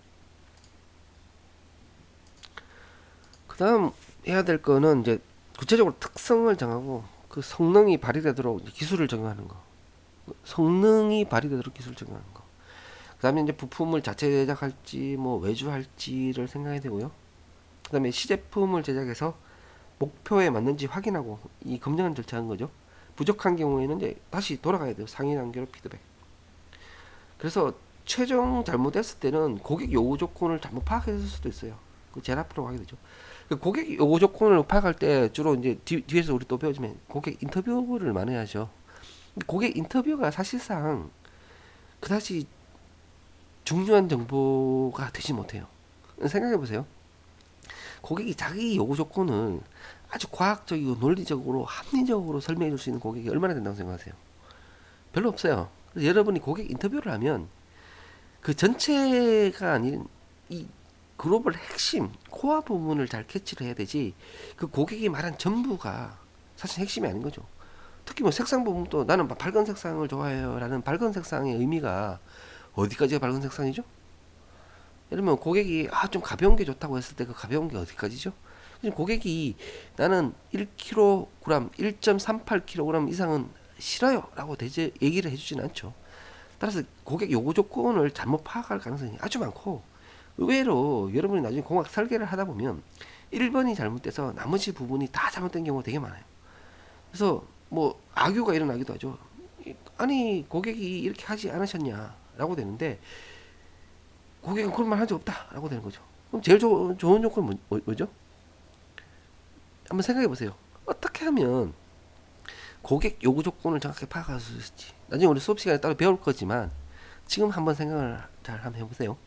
그 다음 해야 될 거는 이제 구체적으로 특성을 정하고 그 성능이 발휘되도록 기술을 적용하는 거. 성능이 발휘되도록 기술을 적용하는 거. 그 다음에 이제 부품을 자체 제작할지 뭐 외주할지를 생각해야 되고요. 그 다음에 시제품을 제작해서 목표에 맞는지 확인하고 이 검증을 절차하는 거죠. 부족한 경우에는 이제 다시 돌아가야 돼요. 상위 단계로 피드백. 그래서 최종 잘못됐을 때는 고객 요구 조건을 잘못 파악했을 수도 있어요. 그 제일 앞으로 하게 되죠. 그 고객 요구 조건을 파악할 때 주로 이제 뒤에서 우리 또 배우지만 고객 인터뷰를 많이 하죠. 고객 인터뷰가 사실상 그다지 중요한 정보가 되지 못해요. 생각해 보세요. 고객이 자기 요구 조건을 아주 과학적이고 논리적으로 합리적으로 설명해 줄 수 있는 고객이 얼마나 된다고 생각하세요? 별로 없어요. 그래서 여러분이 고객 인터뷰를 하면 그 전체가 아닌 이 글로벌 핵심 코어 부분을 잘 캐치를 해야 되지, 그 고객이 말한 전부가 사실 핵심이 아닌 거죠. 특히 뭐 색상 부분도 나는 밝은 색상을 좋아해요 라는 밝은 색상의 의미가 어디까지가 밝은 색상이죠? 예를 들면 고객이 좀 가벼운 게 좋다고 했을 때 그 가벼운 게 어디까지죠? 고객이 나는 1kg, 1.38kg 이상은 싫어요 라고 대제 얘기를 해주지는 않죠. 따라서 고객 요구 조건을 잘못 파악할 가능성이 아주 많고, 의외로 여러분이 나중에 공학 설계를 하다 보면 1번이 잘못돼서 나머지 부분이 다 잘못된 경우가 되게 많아요. 그래서 뭐 악유가 일어나기도 하죠. 아니 고객이 이렇게 하지 않으셨냐 라고 되는데 고객은 그런 말 한 적 없다 라고 되는 거죠. 그럼 제일 좋은 조건은 뭐죠? 한번 생각해 보세요. 어떻게 하면 고객 요구 조건을 정확히 파악할 수 있을지 나중에 우리 수업 시간에 따로 배울 거지만 지금 한번 생각을 잘 한번 해보세요.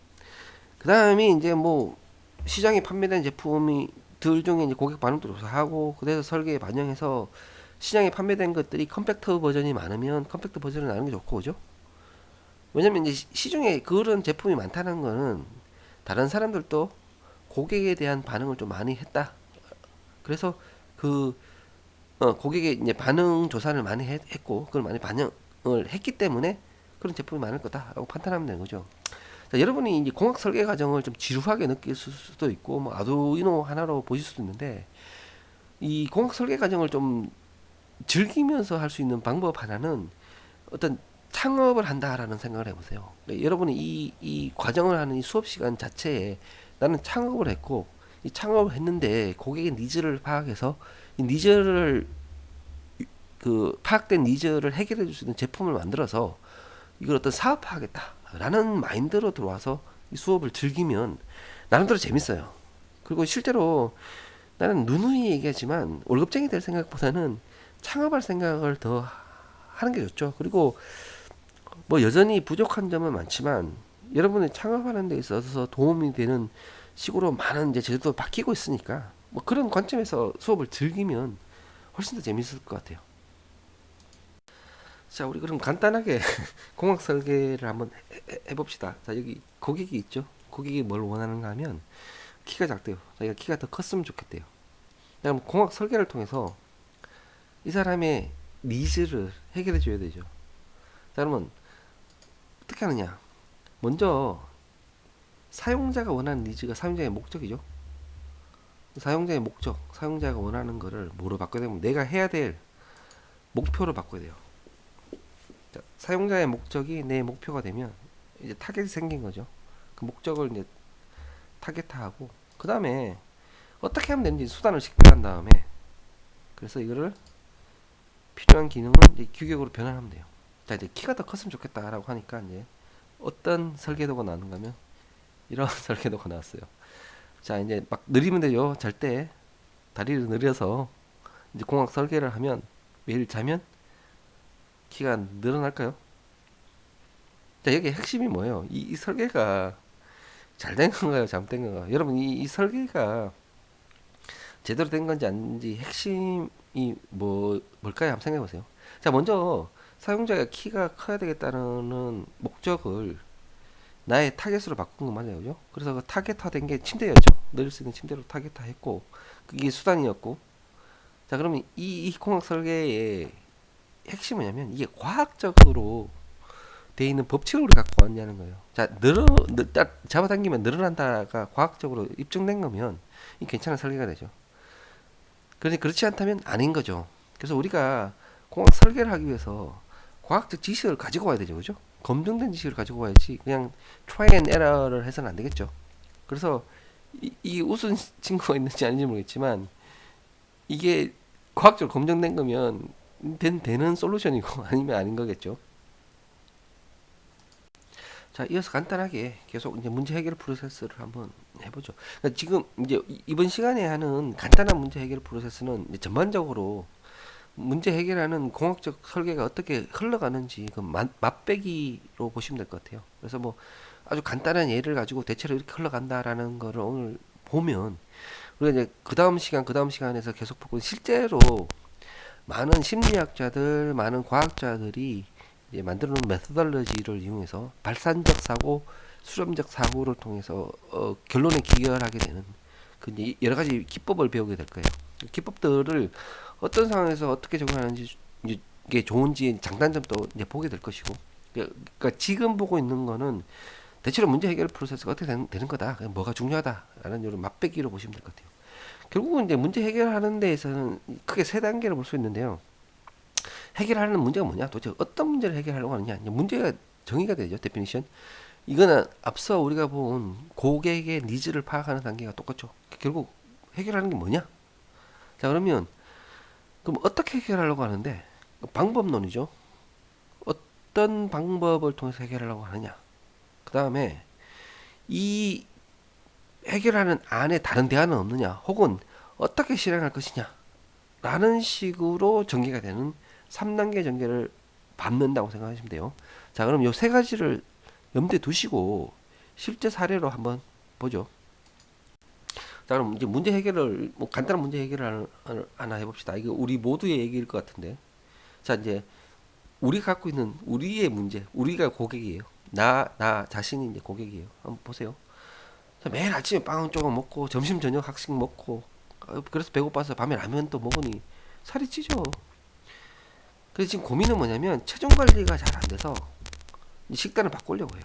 그 다음에 이제 뭐 시장에 판매된 제품이 들 중에 이제 고객 반응도 조사하고 그래서 설계에 반영해서 시장에 판매된 것들이 컴팩트 버전이 많으면 컴팩트 버전을 나누는 게 좋고, 그죠? 왜냐면 이제 시중에 그런 제품이 많다는 거는 다른 사람들도 고객에 대한 반응을 좀 많이 했다. 그래서 그 고객의 이제 반응 조사를 많이 했고 그걸 많이 반영을 했기 때문에 그런 제품이 많을 거다라고 판단하면 되는 거죠. 자, 여러분이 이제 공학 설계 과정을 좀 지루하게 느낄 수도 있고 뭐 아두이노 하나로 보실 수도 있는데, 이 공학 설계 과정을 좀 즐기면서 할 수 있는 방법 하나는 어떤 창업을 한다라는 생각을 해보세요. 그러니까 여러분이 이 과정을 하는 이 수업 시간 자체에 나는 창업을 했고 이 창업을 했는데 고객의 니즈를 파악해서 이 니즈를 그 파악된 니즈를 해결해 줄 수 있는 제품을 만들어서 이걸 어떤 사업화하겠다라는 마인드로 들어와서 이 수업을 즐기면 나름대로 재밌어요. 그리고 실제로 나는 누누이 얘기하지만 월급쟁이 될 생각보다는 창업할 생각을 더 하는 게 좋죠. 그리고 뭐 여전히 부족한 점은 많지만 여러분이 창업하는 데 있어서 도움이 되는 식으로 많은 이제 제도도 바뀌고 있으니까 뭐 그런 관점에서 수업을 즐기면 훨씬 더 재밌을 것 같아요. 자, 우리 그럼 간단하게 공학 설계를 한번 해봅시다. 자, 여기 고객이 있죠. 고객이 뭘 원하는가 하면 키가 작대요. 자기가 키가 더 컸으면 좋겠대요. 그럼 공학 설계를 통해서 이 사람의 니즈를 해결해 줘야 되죠. 자, 그러면 어떻게 하느냐? 먼저 사용자가 원하는 니즈가 사용자의 목적이죠. 사용자의 목적, 사용자가 원하는 거를 뭐로 바꿔야 되면 내가 해야 될 목표로 바꿔야 돼요. 자, 사용자의 목적이 내 목표가 되면 이제 타겟이 생긴 거죠. 그 목적을 이제 타겟화하고 그 다음에 어떻게 하면 되는지 수단을 식별한 다음에 그래서 이거를 필요한 기능은 이제 규격으로 변환하면 돼요. 자, 이제 키가 더 컸으면 좋겠다라고 하니까 이제 어떤 설계도가 나왔는가 하면 이런 설계도가 나왔어요. 자, 이제 막 느리면 되죠. 잘 때 다리를 느려서 이제 공학 설계를 하면 매일 자면 키가 늘어날까요? 자, 여기 핵심이 뭐예요? 이 설계가 잘 된 건가요? 잘못된 건가요? 여러분, 이 설계가 제대로 된 건지 아닌지 핵심이 뭘까요? 한번 생각해 보세요. 자, 먼저 사용자가 키가 커야 되겠다는 목적을 나의 타겟으로 바꾼 거 맞아요, 그죠? 그래서 그 타겟화된 게 침대였죠. 내릴 수 있는 침대로 타겟화했고 그게 수단이었고. 자, 그러면 이 공학 설계의 핵심은 뭐냐면 이게 과학적으로 돼 있는 법칙을 우리 갖고 왔냐는 거예요. 자, 잡아당기면 늘어난다가 과학적으로 입증된 거면 이 괜찮은 설계가 되죠. 그런데 그렇지 않다면 아닌 거죠. 그래서 우리가 공학 설계를 하기 위해서 과학적 지식을 가지고 와야 되죠, 그죠? 검증된 지식을 가지고 와야지 그냥 try and error를 해서는 안 되겠죠. 그래서 이 웃은 친구가 있는지 아닌지 모르겠지만 이게 과학적으로 검증된 거면 되는 솔루션이고 아니면 아닌 거겠죠. 자, 이어서 간단하게 계속 이제 문제 해결 프로세스를 한번 해보죠. 그러니까 지금 이제 이번 시간에 하는 간단한 문제 해결 프로세스는 이제 전반적으로 문제 해결하는 공학적 설계가 어떻게 흘러가는지 그 맛배기로 보시면 될 것 같아요. 그래서 뭐 아주 간단한 예를 가지고 대체로 이렇게 흘러간다라는 거를 오늘 보면 우리가 이제 그 다음 시간에서 계속 보고 실제로 많은 심리학자들, 많은 과학자들이 이제 만들어 놓은 메소덜러지를 이용해서 발산적 사고, 수렴적 사고를 통해서 결론에 기여하게 되는 그 이제 여러 가지 기법을 배우게 될 거예요. 기법들을 어떤 상황에서 어떻게 적용하는지 이게 좋은지 장단점도 이제 보게 될 것이고, 그러니까 지금 보고 있는 거는 대체로 문제 해결 프로세스가 어떻게 되는 거다, 뭐가 중요하다라는 이런 맛배기로 보시면 될 것 같아요. 결국은 이제 문제 해결하는 데에서는 크게 세 단계를 볼 수 있는데요. 해결하는 문제가 뭐냐? 도대체 어떤 문제를 해결하려고 하느냐? 이제 문제가 정의가 되죠. 데피니션. 이거는 앞서 우리가 본 고객의 니즈를 파악하는 단계가 똑같죠. 결국 해결하는 게 뭐냐? 자, 그럼 어떻게 해결하려고 하는데? 방법론이죠. 어떤 방법을 통해서 해결하려고 하느냐? 그 다음에 이 해결하는 안에 다른 대안은 없느냐? 혹은 어떻게 실행할 것이냐? 라는 식으로 전개가 되는 3단계 전개를 밟는다고 생각하시면 돼요. 자, 그럼 요 세 가지를 염두에 두시고 실제 사례로 한번 보죠. 자, 그럼 이제 문제 해결을 뭐 간단한 문제 해결을 하나 해봅시다. 이거 우리 모두의 얘기일 것 같은데. 자, 이제 우리가 갖고 있는 우리의 문제, 우리가 고객이에요. 나 자신이 이제 고객이에요. 한번 보세요. 자, 매일 아침에 빵 조금 먹고 점심 저녁 학식 먹고 그래서 배고파서 밤에 라면 또 먹으니 살이 찌죠. 그래서 지금 고민은 뭐냐면 체중 관리가 잘 안 돼서 식단을 바꾸려고 해요.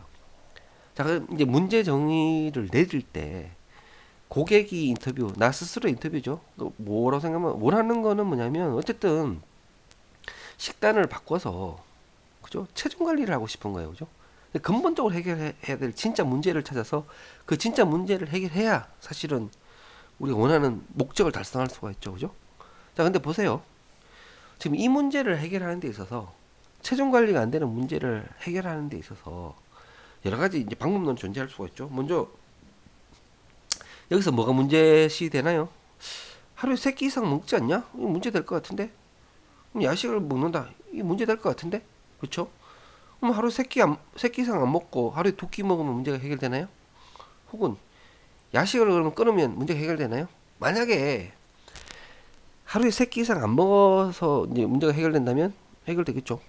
자, 그럼 이제 문제 정의를 내릴 때 고객이 인터뷰, 나 스스로 인터뷰죠. 뭐라고 생각하면 원하는 거는 뭐냐면 어쨌든 식단을 바꿔서 그죠? 체중 관리를 하고 싶은 거예요, 그죠? 근본적으로 해결해야 될 진짜 문제를 찾아서 그 진짜 문제를 해결해야 사실은 우리가 원하는 목적을 달성할 수가 있죠, 그죠? 자, 근데 보세요. 지금 이 문제를 해결하는 데 있어서 체중 관리가 안 되는 문제를 해결하는 데 있어서 여러 가지 이제 방법론이 존재할 수가 있죠. 먼저 여기서 뭐가 문제시 되나요? 하루에 3끼 이상 먹지 않냐? 이거 문제 될 것 같은데. 그럼 야식을 먹는다. 이게 문제 될 것 같은데. 그렇죠? 그럼 하루 3끼 이상 안 먹고 하루에 2끼 먹으면 문제가 해결되나요? 혹은 야식을 그러면 끊으면 문제가 해결되나요? 만약에 하루에 3끼 이상 안 먹어서 이제 문제가 해결된다면 해결되겠죠.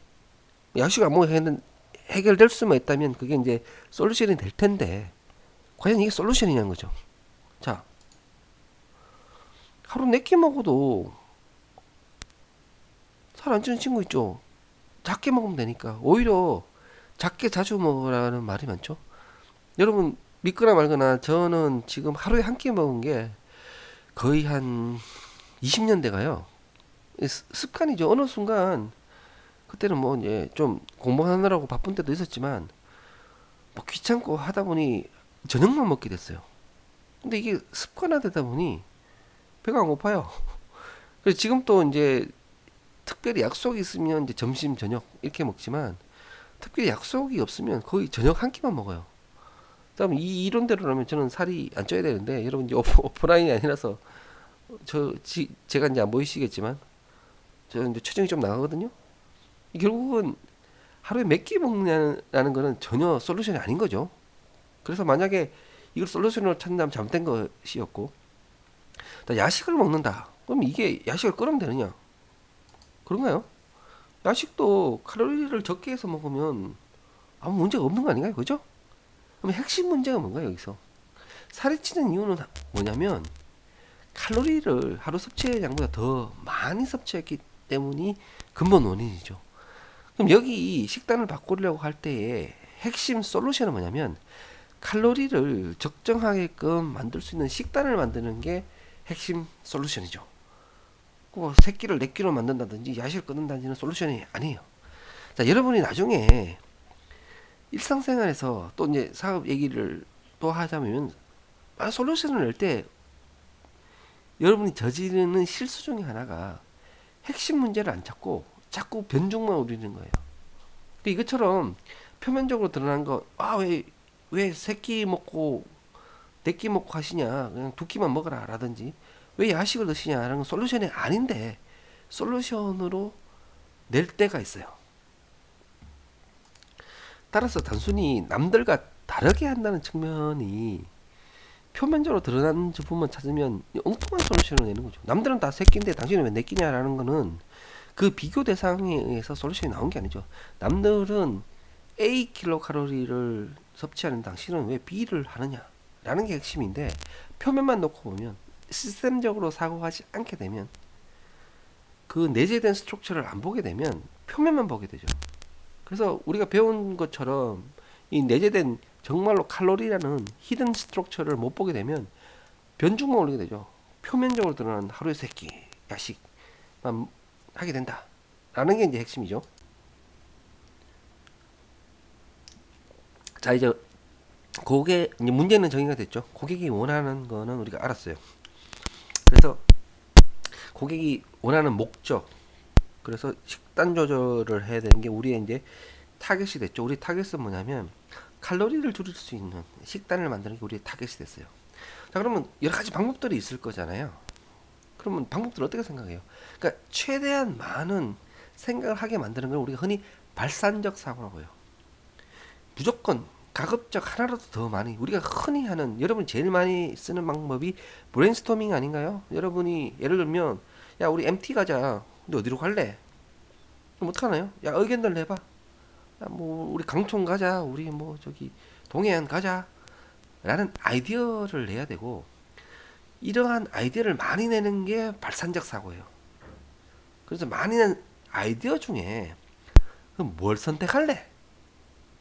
야식을 안 먹으면 해결될 수만 있다면 그게 이제 솔루션이 될 텐데 과연 이게 솔루션이냐는 거죠. 자, 하루 4끼 먹어도 살 안 찌는 친구 있죠. 작게 먹으면 되니까 오히려 작게 자주 먹으라는 말이 많죠. 여러분 믿거나 말거나 저는 지금 하루에 한 끼 먹은 게 거의 한 20년 돼가요. 습관이죠. 어느 순간 그때는 뭐 이제 좀 공부하느라고 바쁜 때도 있었지만 뭐 귀찮고 하다 보니 저녁만 먹게 됐어요. 근데 이게 습관화되다 보니 배가 안 고파요. 그래서 지금 또 이제 특별히 약속이 있으면 이제 점심 저녁 이렇게 먹지만 특별히 약속이 없으면 거의 저녁 한 끼만 먹어요. 그다음 이 이론대로라면 저는 살이 안 쪄야 되는데 여러분 이제 오프라인이 아니라서 제가 이제 안 보이시겠지만 저 이제 체중이 좀 나가거든요. 결국은 하루에 몇 끼 먹느냐는 거는 전혀 솔루션이 아닌 거죠. 그래서 만약에 이걸 솔루션으로 찾는다면 잘못된 것이었고, 야식을 먹는다. 그럼 이게 야식을 끊으면 되느냐? 그런가요? 야식도 칼로리를 적게 해서 먹으면 아무 문제가 없는 거 아닌가요? 그죠? 그럼 핵심 문제가 뭔가요, 여기서? 살이 찌는 이유는 뭐냐면 칼로리를 하루 섭취량보다 더 많이 섭취했기 때문이 근본 원인이죠. 그럼 여기 식단을 바꾸려고 할 때의 핵심 솔루션은 뭐냐면 칼로리를 적정하게끔 만들 수 있는 식단을 만드는 게 핵심 솔루션이죠. 뭐 새끼를 4끼로 만든다든지 야식을 끊는다든지는 솔루션이 아니에요. 자, 여러분이 나중에 일상생활에서 또 이제 사업 얘기를 또 하자면 솔루션을 낼 때 여러분이 저지르는 실수 중에 하나가 핵심 문제를 안 찾고 자꾸 변종만 우리는 거예요. 이것처럼 표면적으로 드러난 거, 왜 3끼 먹고 4끼 먹고 하시냐, 그냥 2끼만 먹어라 라든지, 왜 야식을 드시냐 라는 건 솔루션이 아닌데 솔루션으로 낼 때가 있어요. 따라서 단순히 남들과 다르게 한다는 측면이 표면적으로 드러나는 부분만 찾으면 엉뚱한 솔루션을 내는 거죠. 남들은 다 3끼인데 당신은 왜 4끼냐라는 거는 그 비교 대상에 의해서 솔루션이 나온 게 아니죠. 남들은 A 킬로칼로리를 섭취하는 당신은 왜 B를 하느냐 라는 게 핵심인데, 표면만 놓고 보면 시스템적으로 사고하지 않게 되면, 그 내재된 스트럭처를 안 보게 되면 표면만 보게 되죠. 그래서 우리가 배운 것처럼 이 내재된 정말로 칼로리라는 히든 스트럭처를 못 보게 되면 변죽만 올리게 되죠. 표면적으로 드러나는 하루에 3끼 야식만 하게 된다 라는 게 이제 핵심이죠. 자, 이제 이제 문제는 정의가 됐죠. 고객이 원하는 거는 우리가 알았어요. 그래서 고객이 원하는 목적, 그래서 식단 조절을 해야 되는 게 우리의 이제 타겟이 됐죠. 우리 타겟은 뭐냐면 칼로리를 줄일 수 있는 식단을 만드는 게 우리의 타겟이 됐어요. 자, 그러면 여러 가지 방법들이 있을 거잖아요. 그러면 방법들 어떻게 생각해요? 그러니까 최대한 많은 생각을 하게 만드는 걸 우리가 흔히 발산적 사고라고 해요. 무조건 가급적 하나라도 더 많이, 우리가 흔히 하는, 여러분이 제일 많이 쓰는 방법이 브레인스토밍 아닌가요? 여러분이 예를 들면, 야 우리 MT 가자. 근데 어디로 갈래? 그럼 어떡하나요? 야 의견들 내봐. 야, 뭐 우리 강촌 가자. 우리 뭐 저기 동해안 가자 라는 아이디어를 내야 되고, 이러한 아이디어를 많이 내는 게 발산적 사고예요. 그래서 많이 낸 아이디어 중에 그럼 뭘 선택할래?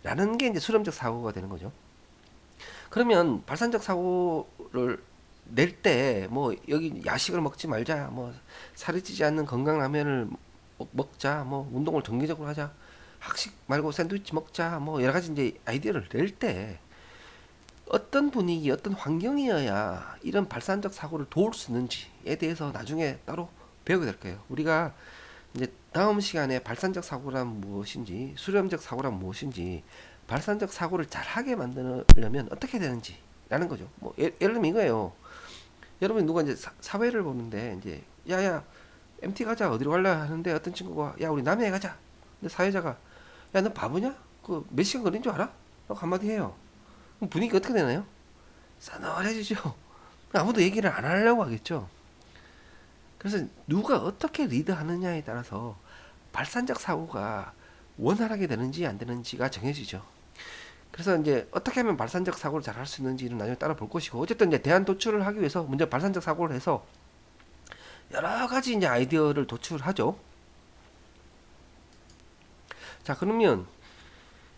라는 게 이제 수렴적 사고가 되는 거죠. 그러면 발산적 사고를 낼 때 뭐 여기 야식을 먹지 말자, 뭐 살이 찌지 않는 건강 라면을 먹자, 뭐 운동을 정기적으로 하자, 학식 말고 샌드위치 먹자, 뭐 여러 가지 이제 아이디어를 낼 때 어떤 분위기, 어떤 환경이어야 이런 발산적 사고를 도울 수 있는지에 대해서 나중에 따로 배우게 될 거예요. 우리가 이제 다음 시간에 발산적 사고란 무엇인지, 수렴적 사고란 무엇인지, 발산적 사고를 잘하게 만들려면 어떻게 되는지 라는 거죠. 뭐 예를 들면 이거예요. 여러분 누가 이제 사회를 보는데 이제 야야 MT 가자, 어디로 갈래 하는데 어떤 친구가 야 우리 남해에 가자. 근데 사회자가 야 너 바보냐? 그 몇 시간 걸린 줄 알아? 라고 한마디 해요. 그럼 분위기가 어떻게 되나요? 싸늘해지죠. 아무도 얘기를 안 하려고 하겠죠. 그래서 누가 어떻게 리드하느냐에 따라서 발산적 사고가 원활하게 되는지 안 되는지가 정해지죠. 그래서 이제 어떻게 하면 발산적 사고를 잘 할 수 있는지는 나중에 따라 볼 것이고, 어쨌든 이제 대안 도출을 하기 위해서 먼저 발산적 사고를 해서 여러 가지 이제 아이디어를 도출하죠. 자, 그러면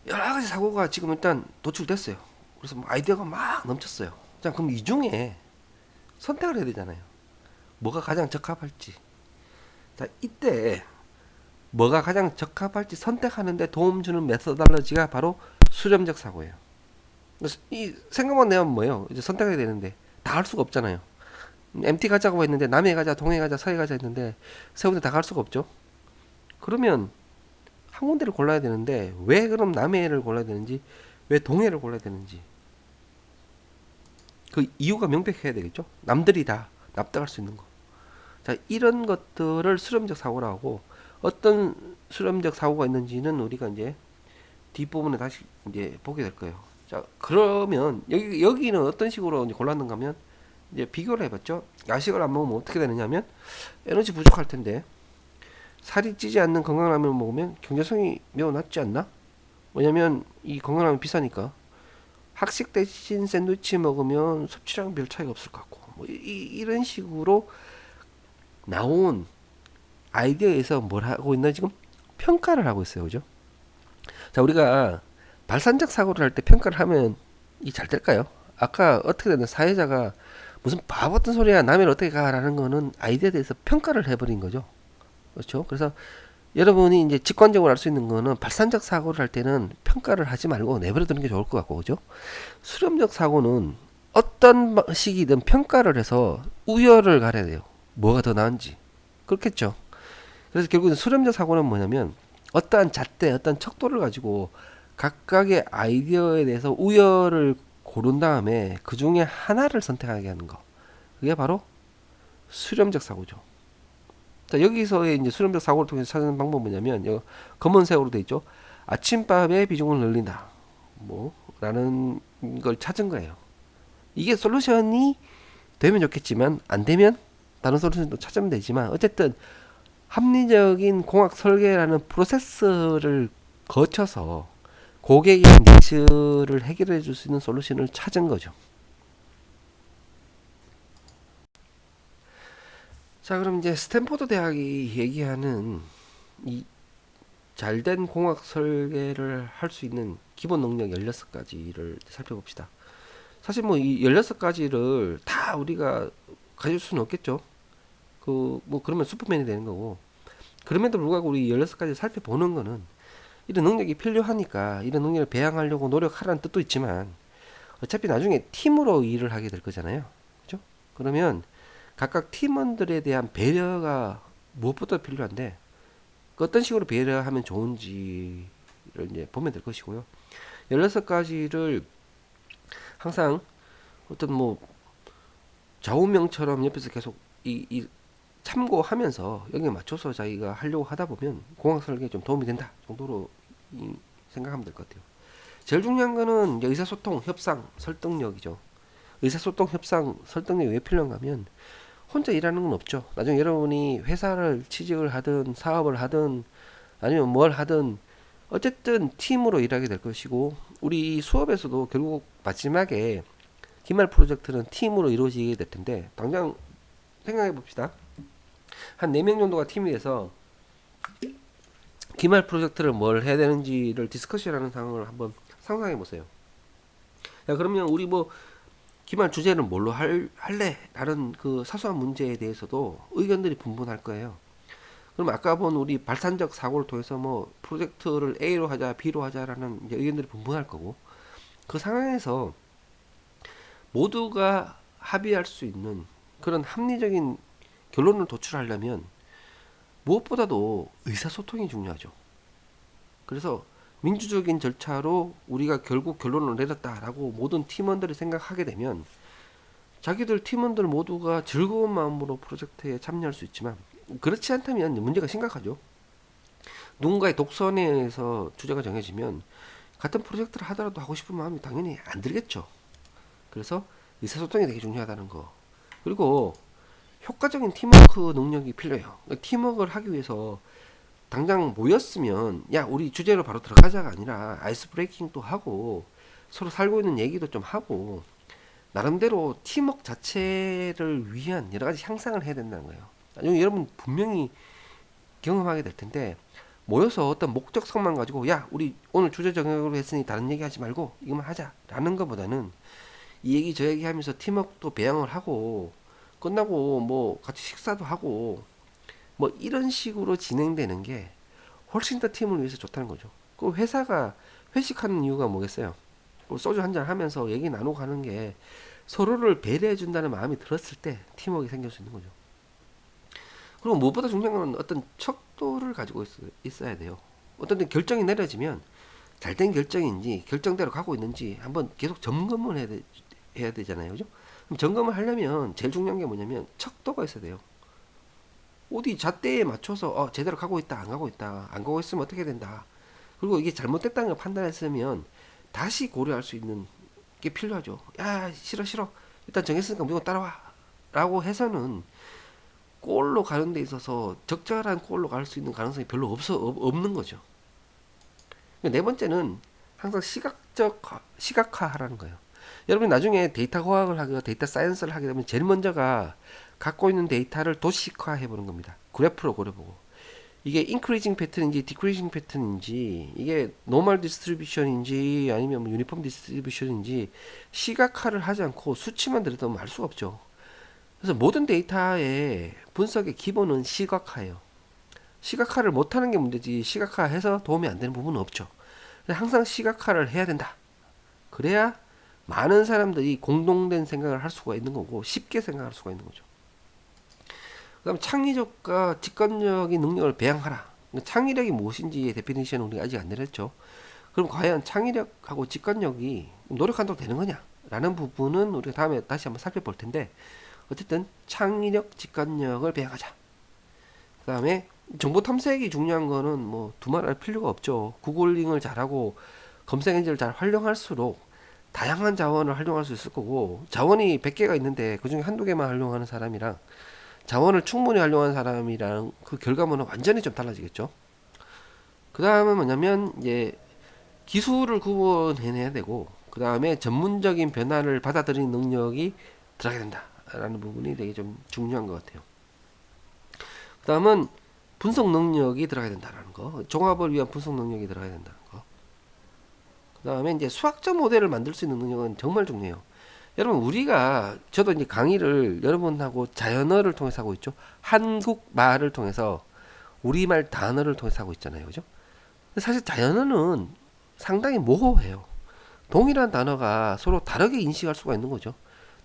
여러 가지 사고가 지금 일단 도출됐어요. 그래서 뭐 아이디어가 막 넘쳤어요. 자, 그럼 이 중에 선택을 해야 되잖아요. 뭐가 가장 적합할지. 자, 이때 뭐가 가장 적합할지 선택하는데 도움 주는 메서달러지가 바로 수렴적 사고예요. 그래서 이 생각만 내면 뭐예요? 이제 선택해야 되는데 다 할 수가 없잖아요. MT 가자고 했는데 남해 가자, 동해 가자, 서해 가자 했는데 세 군데 다 갈 수가 없죠. 그러면 한 군데를 골라야 되는데 왜 그럼 남해를 골라야 되는지, 왜 동해를 골라야 되는지 그 이유가 명백해야 되겠죠. 남들이 다 납득할 수 있는 거. 자, 이런 것들을 수렴적 사고라고 하고, 어떤 수렴적 사고가 있는지는 우리가 이제 뒷부분에 다시 이제 보게 될 거예요. 자, 그러면 여기는 어떤 식으로 이제 골랐는가 하면 이제 비교를 해봤죠. 야식을 안 먹으면 어떻게 되느냐면 에너지 부족할 텐데, 살이 찌지 않는 건강라면 먹으면 경제성이 매우 낮지 않나? 왜냐면 이 건강라면 비싸니까. 학식 대신 샌드위치 먹으면 섭취량 별 차이가 없을 것 같고 뭐 이런 식으로 나온 아이디어에서 뭘 하고 있나 지금 평가를 하고 있어요. 그죠? 자, 우리가 발산적 사고를 할 때 평가를 하면 이 잘 될까요? 아까 어떻게 되는 사회자가 무슨 바보 같은 소리야 남을 어떻게 가라는 거는 아이디어에 대해서 평가를 해버린 거죠. 그렇죠? 그래서 여러분이 이제 직관적으로 알 수 있는 거는 발산적 사고를 할 때는 평가를 하지 말고 내버려 두는 게 좋을 것 같고, 그죠? 수렴적 사고는 어떤 식이든 평가를 해서 우열을 가려야 돼요. 뭐가 더 나은지. 그렇겠죠? 그래서 결국은 수렴적 사고는 뭐냐면 어떠한 잣대, 어떤 척도를 가지고 각각의 아이디어에 대해서 우열을 고른 다음에 그 중에 하나를 선택하게 하는 거. 그게 바로 수렴적 사고죠. 자, 여기서의 이제 수렴적 사고를 통해서 찾는 방법은 뭐냐면, 검은색으로 돼 있죠. 아침밥의 비중을 늘린다. 뭐, 라는 걸 찾은 거예요. 이게 솔루션이 되면 좋겠지만, 안 되면 다른 솔루션도 찾으면 되지만, 어쨌든 합리적인 공학 설계라는 프로세스를 거쳐서 고객의 니즈를 해결해 줄 수 있는 솔루션을 찾은 거죠. 자, 그럼 이제 스탠포드 대학이 얘기하는 이 잘된 공학 설계를 할 수 있는 기본 능력 16가지를 살펴봅시다. 사실 뭐 이 16가지를 다 우리가 가질 수는 없겠죠. 뭐 그러면 슈퍼맨이 되는 거고. 그럼에도 불구하고 우리 16가지 살펴보는 거는 이런 능력이 필요하니까 이런 능력을 배양하려고 노력하라는 뜻도 있지만 어차피 나중에 팀으로 일을 하게 될 거잖아요. 그죠? 그러면 각각 팀원들에 대한 배려가 무엇보다 필요한데 그 어떤 식으로 배려하면 좋은지를 이제 보면 될 것이고요. 16가지를 항상 어떤 뭐 좌우명처럼 옆에서 계속 이 참고하면서 여기에 맞춰서 자기가 하려고 하다 보면 공학 설계에 좀 도움이 된다 정도로 생각하면 될 것 같아요. 제일 중요한 거는 이제 의사소통, 협상, 설득력이죠. 의사소통, 협상, 설득력이 왜 필요한가 하면 혼자 일하는 건 없죠. 나중에 여러분이 회사를 취직을 하든 사업을 하든 아니면 뭘 하든 어쨌든 팀으로 일하게 될 것이고 우리 수업에서도 결국 마지막에 기말 프로젝트는 팀으로 이루어지게 될 텐데 당장 생각해 봅시다. 한 4명 정도가 팀이 돼서 기말 프로젝트를 뭘 해야 되는지를 디스커션하는 상황을 한번 상상해 보세요. 야, 그러면 우리 뭐 기말 주제는 뭘로 할래? 라는 그 사소한 문제에 대해서도 의견들이 분분할 거예요. 그럼 아까 본 우리 발산적 사고를 통해서 뭐 프로젝트를 A로 하자, B로 하자라는 이제 의견들이 분분할 거고 그 상황에서 모두가 합의할 수 있는 그런 합리적인 결론을 도출하려면 무엇보다도 의사소통이 중요하죠. 그래서 민주적인 절차로 우리가 결국 결론을 내렸다라고 모든 팀원들이 생각하게 되면 자기들 팀원들 모두가 즐거운 마음으로 프로젝트에 참여할 수 있지만 그렇지 않다면 문제가 심각하죠. 누군가의 독선에서 주제가 정해지면 같은 프로젝트를 하더라도 하고 싶은 마음이 당연히 안 들겠죠. 그래서 의사소통이 되게 중요하다는 거. 그리고 효과적인 팀워크 능력이 필요해요. 팀워크를 하기 위해서 당장 모였으면 야 우리 주제로 바로 들어가자가 아니라 아이스 브레이킹도 하고 서로 살고 있는 얘기도 좀 하고 나름대로 팀워크 자체를 위한 여러 가지 향상을 해야 된다는 거예요. 나중에 여러분 분명히 경험하게 될 텐데 모여서 어떤 목적성만 가지고 야 우리 오늘 주제 정하기로 했으니 다른 얘기 하지 말고 이것만 하자 라는 것보다는 이 얘기 저 얘기 하면서 팀워크도 배양을 하고 끝나고 뭐 같이 식사도 하고 뭐 이런 식으로 진행되는 게 훨씬 더 팀을 위해서 좋다는 거죠. 그 회사가 회식하는 이유가 뭐겠어요? 소주 한잔 하면서 얘기 나누고 가는 게 서로를 배려해 준다는 마음이 들었을 때 팀워크가 생길 수 있는 거죠. 그리고 무엇보다 중요한 건 어떤 척도를 가지고 있어야 돼요. 어떤 때 결정이 내려지면 잘된 결정인지 결정대로 가고 있는지 한번 계속 점검을 해야 되잖아요. 그죠? 그럼 점검을 하려면 제일 중요한 게 뭐냐면 척도가 있어야 돼요. 어디 잣대에 맞춰서 제대로 가고 있다 안 가고 있다 안 가고 있으면 어떻게 된다 그리고 이게 잘못됐다는 걸 판단했으면 다시 고려할 수 있는 게 필요하죠. 야 싫어 일단 정했으니까 무조건 따라와 라고 해서는 골로 가는 데 있어서 적절한 골로 갈 수 있는 가능성이 별로 없는 거죠. 네 번째는 항상 시각 시각화하라는 거예요. 여러분이 나중에 데이터 과학을 하고 데이터 사이언스를 하게 되면 제일 먼저가 갖고 있는 데이터를 도식화해 보는 겁니다. 그래프로 그려보고 이게 인크리징 패턴인지 디크리징 패턴인지 이게 노멀 디스트리뷰션인지 아니면 뭐 유니폼 디스트리뷰션인지 시각화를 하지 않고 수치만 들여다보면 알 수가 없죠. 그래서 모든 데이터의 분석의 기본은 시각화예요. 시각화를 못하는 게 문제지 시각화해서 도움이 안 되는 부분은 없죠. 항상 시각화를 해야 된다. 그래야 많은 사람들이 공동된 생각을 할 수가 있는 거고 쉽게 생각할 수가 있는 거죠. 그 다음 창의력과 직관적인 능력을 배양하라. 창의력이 무엇인지의 데피니션은 우리가 아직 안 내렸죠. 그럼 과연 창의력하고 직관력이 노력한다고 되는 거냐 라는 부분은 우리가 다음에 다시 한번 살펴볼 텐데 어쨌든 창의력, 직관력을 배양하자. 그 다음에 정보 탐색이 중요한 거는 뭐 두말할 필요가 없죠. 구글링을 잘하고 검색 엔진을 잘 활용할수록 다양한 자원을 활용할 수 있을 거고 자원이 100개가 있는데 그중에 한두 개만 활용하는 사람이랑 자원을 충분히 활용한 사람이랑 그 결과물은 완전히 좀 달라지겠죠. 그 다음은 뭐냐면 이제 기술을 구분해내야 되고 그 다음에 전문적인 변화를 받아들이는 능력이 들어가야 된다라는 부분이 되게 좀 중요한 것 같아요. 그 다음은 분석 능력이 들어가야 된다라는 거, 종합을 위한 분석 능력이 들어가야 된다는 거. 그 다음에 이제 수학적 모델을 만들 수 있는 능력은 정말 중요해요. 여러분 우리가 저도 이제 강의를 여러분하고 자연어를 통해서 하고 있죠. 한국말을 통해서 우리말 단어를 통해서 하고 있잖아요, 그죠? 사실 자연어는 상당히 모호해요. 동일한 단어가 서로 다르게 인식할 수가 있는 거죠.